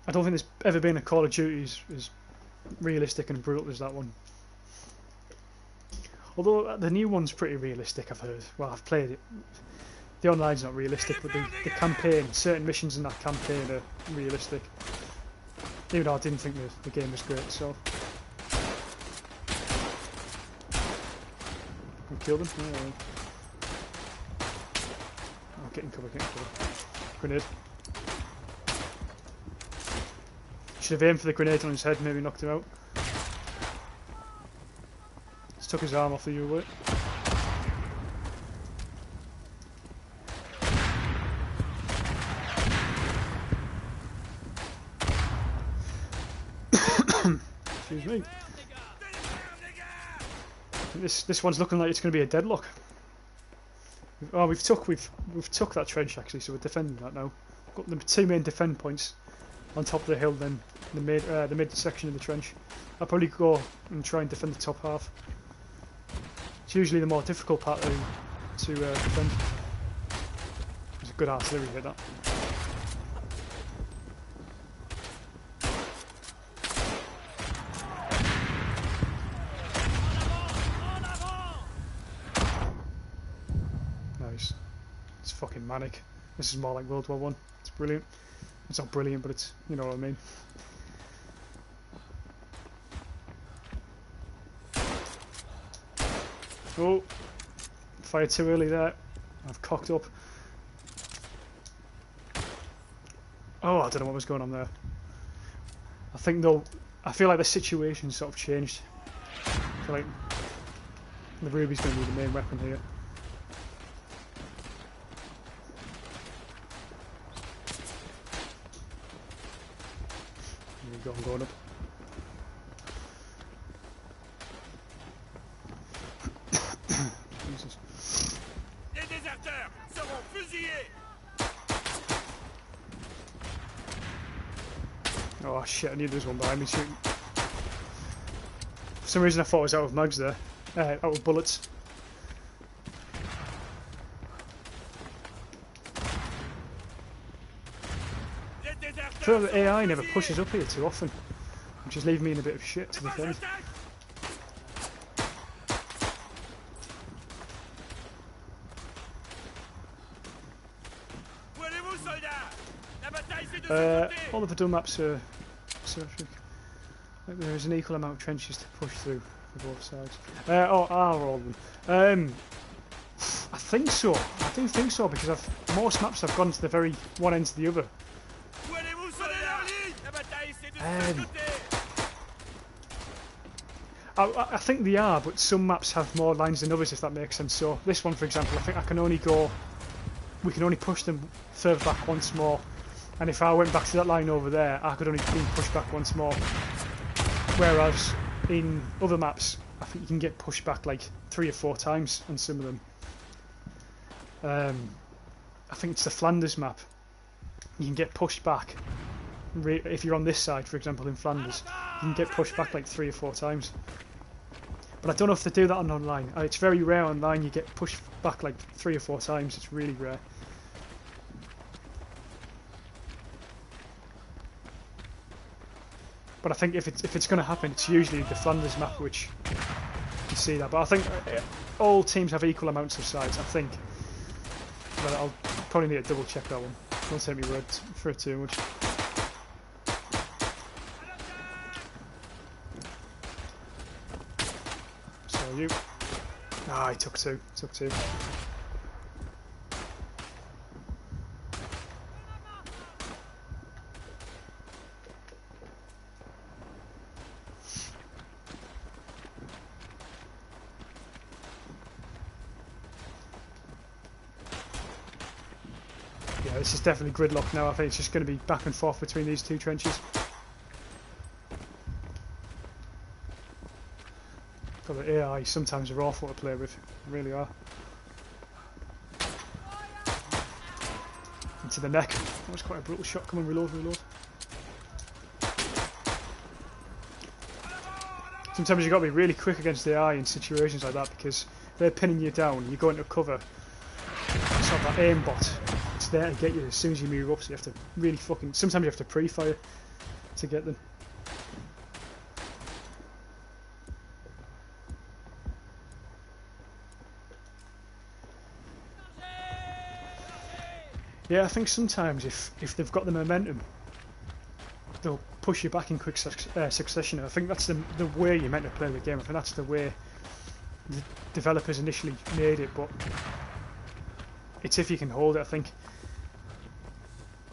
I don't think there's ever been a Call of Duty as realistic and brutal as that one. Although the new one's pretty realistic, I've heard. Well, I've played it. The online's not realistic, but the campaign, certain missions in that campaign are realistic. Even though I didn't think the game was great, so. Can we kill them? Yeah. Oh, get in cover, get in cover. Grenade. Should have aimed for the grenade on his head, maybe knocked him out. Just took his arm off the U-boat. Excuse me. This one's looking like it's going to be a deadlock. Oh, we've took that trench actually, so we're defending that now. Got the two main defend points on top of the hill, then the mid section of the trench. I'll probably go and try and defend the top half. It's usually the more difficult part to defend. It's a good artillery hit, that. Nice. It's fucking manic. This is more like World War 1. It's brilliant. It's not brilliant, but it's, you know what I mean. Oh, fired too early there. I've cocked up. Oh, I don't know what was going on there. I think though, I feel like the situation sort of changed. I feel like the Ruby's going to be the main weapon here. Here we go, I'm going up. Jesus. Les déserteurs seront fusillés. Oh shit, I knew there was one behind me shooting. For some reason I thought I was out of mags there. Out of bullets. I feel like the AI never pushes up here too often, which is leaving me in a bit of shit to defend. All the Verdun maps are symmetric. There is an equal amount of trenches to push through for both sides. Are all of them? I think so. I do think so because most maps have gone to the very one end to the other. I think they are, but some maps have more lines than others, if that makes sense. So this one, for example, I think I can only go. We can only push them further back once more. And if I went back to that line over there, I could only be pushed back once more. Whereas in other maps, I think you can get pushed back like 3 or 4 times on some of them. I think it's the Flanders map. You can get pushed back. If you're on this side, for example, in Flanders, you can get pushed back like 3 or 4 times. But I don't know if they do that on online. It's very rare online you get pushed back like 3 or 4 times. It's really rare. But I think if it's going to happen, it's usually the Flanders map which you see that. But I think all teams have equal amounts of sides, I think. But I'll probably need to double check that one. Don't take me word for it too much. you? Ah, he took two. Took two. Yeah, this is definitely gridlock now. I think it's just going to be back and forth between these two trenches. God, the AI sometimes are awful to play with. They really are. Into the neck. That was quite a brutal shot. Come on, reload, reload. Sometimes you've got to be really quick against the AI in situations like that, because they're pinning you down, you go into cover. It's not that aimbot. It's there to get you as soon as you move up, so you have to really fucking... Sometimes you have to pre-fire to get them. Yeah, I think sometimes if they've got the momentum, they'll push you back in quick succession. I think that's the way you're meant to play the game. I think that's the way the developers initially made it, but it's if you can hold it. I think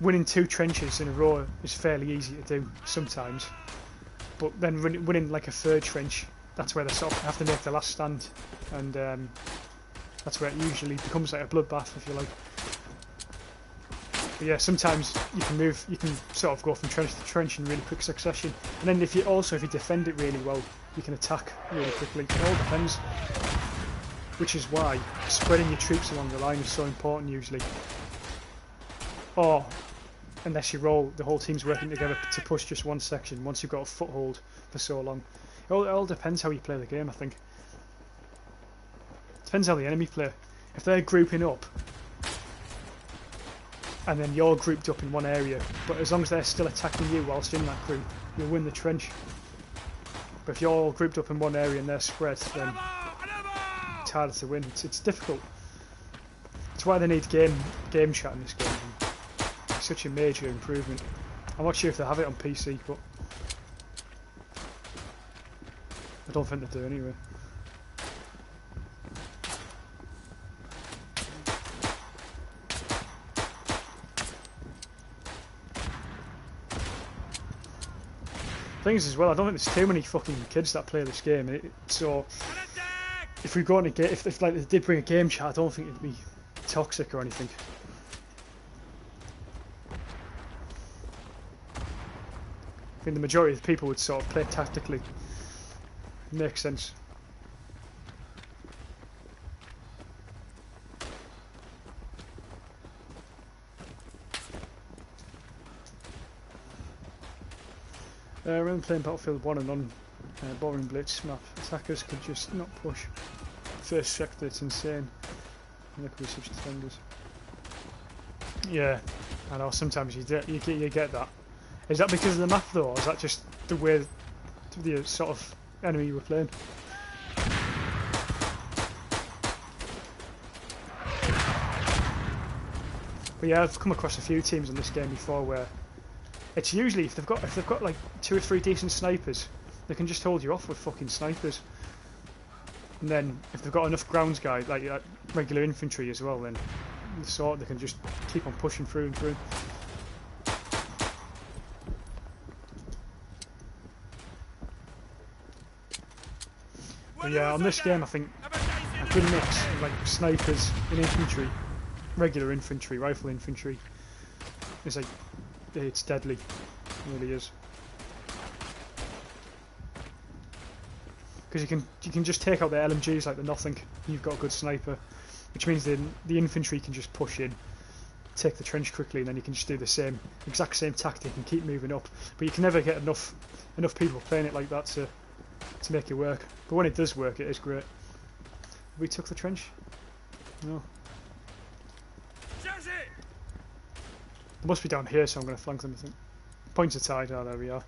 winning 2 trenches in a row is fairly easy to do sometimes, but then winning like a 3rd trench, that's where they sort of have to make the last stand, and that's where it usually becomes like a bloodbath, if you like. But yeah, sometimes you can sort of go from trench to trench in really quick succession, and then if you defend it really well, you can attack really quickly. It all depends, which is why spreading your troops along the line is so important usually. Or unless the whole team's working together to push just one section once you've got a foothold for so long. It all depends how you play the game, I think. Depends how the enemy play. If they're grouping up, and then you're grouped up in one area, but as long as they're still attacking you whilst in that group, you'll win the trench. But if you're all grouped up in one area and they're spread, then it's harder to win. It's difficult. That's why they need game chat in this game. It's such a major improvement. I'm not sure if they have it on PC, but I don't think they do anyway. Things as well, I don't think there's too many fucking kids that play this game, so if we go on a game, if like they did bring a game chat, I don't think it'd be toxic or anything. I think the majority of the people would sort of play tactically. Makes sense. When playing Battlefield 1 and on Boring Blitz map, attackers could just not push. First sector, it's insane. And there could be such defenders. Yeah, I know, sometimes you get that. Is that because of the map though, or is that just the way the sort of enemy you were playing? But yeah, I've come across a few teams in this game before where it's usually if they've got like 2 or 3 decent snipers, they can just hold you off with fucking snipers. And then if they've got enough grounds guys, like regular infantry as well, then they can just keep on pushing through and through. But yeah, on this game I think a good mix of like snipers and infantry, regular infantry, rifle infantry, is like, it's deadly, it really is. Because you can just take out the LMGs like they're nothing. You've got a good sniper, which means the infantry can just push in, take the trench quickly, and then you can just do the exact same tactic and keep moving up. But you can never get enough people playing it like that to make it work. But when it does work, it is great. We took the trench? No. They must be down here, so I'm going to flank them, I think. Points are tied. Oh, there we are.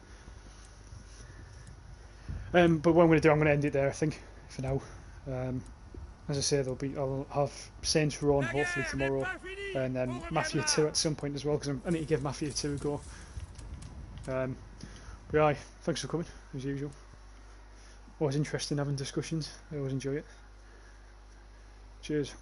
But what I'm going to do, I'm going to end it there, I think, for now. As I say, I'll have Saints Row hopefully tomorrow, and then Mafia 2 at some point as well, because I need to give Mafia 2 a go. But yeah, thanks for coming, as usual. Always interesting having discussions. I always enjoy it. Cheers.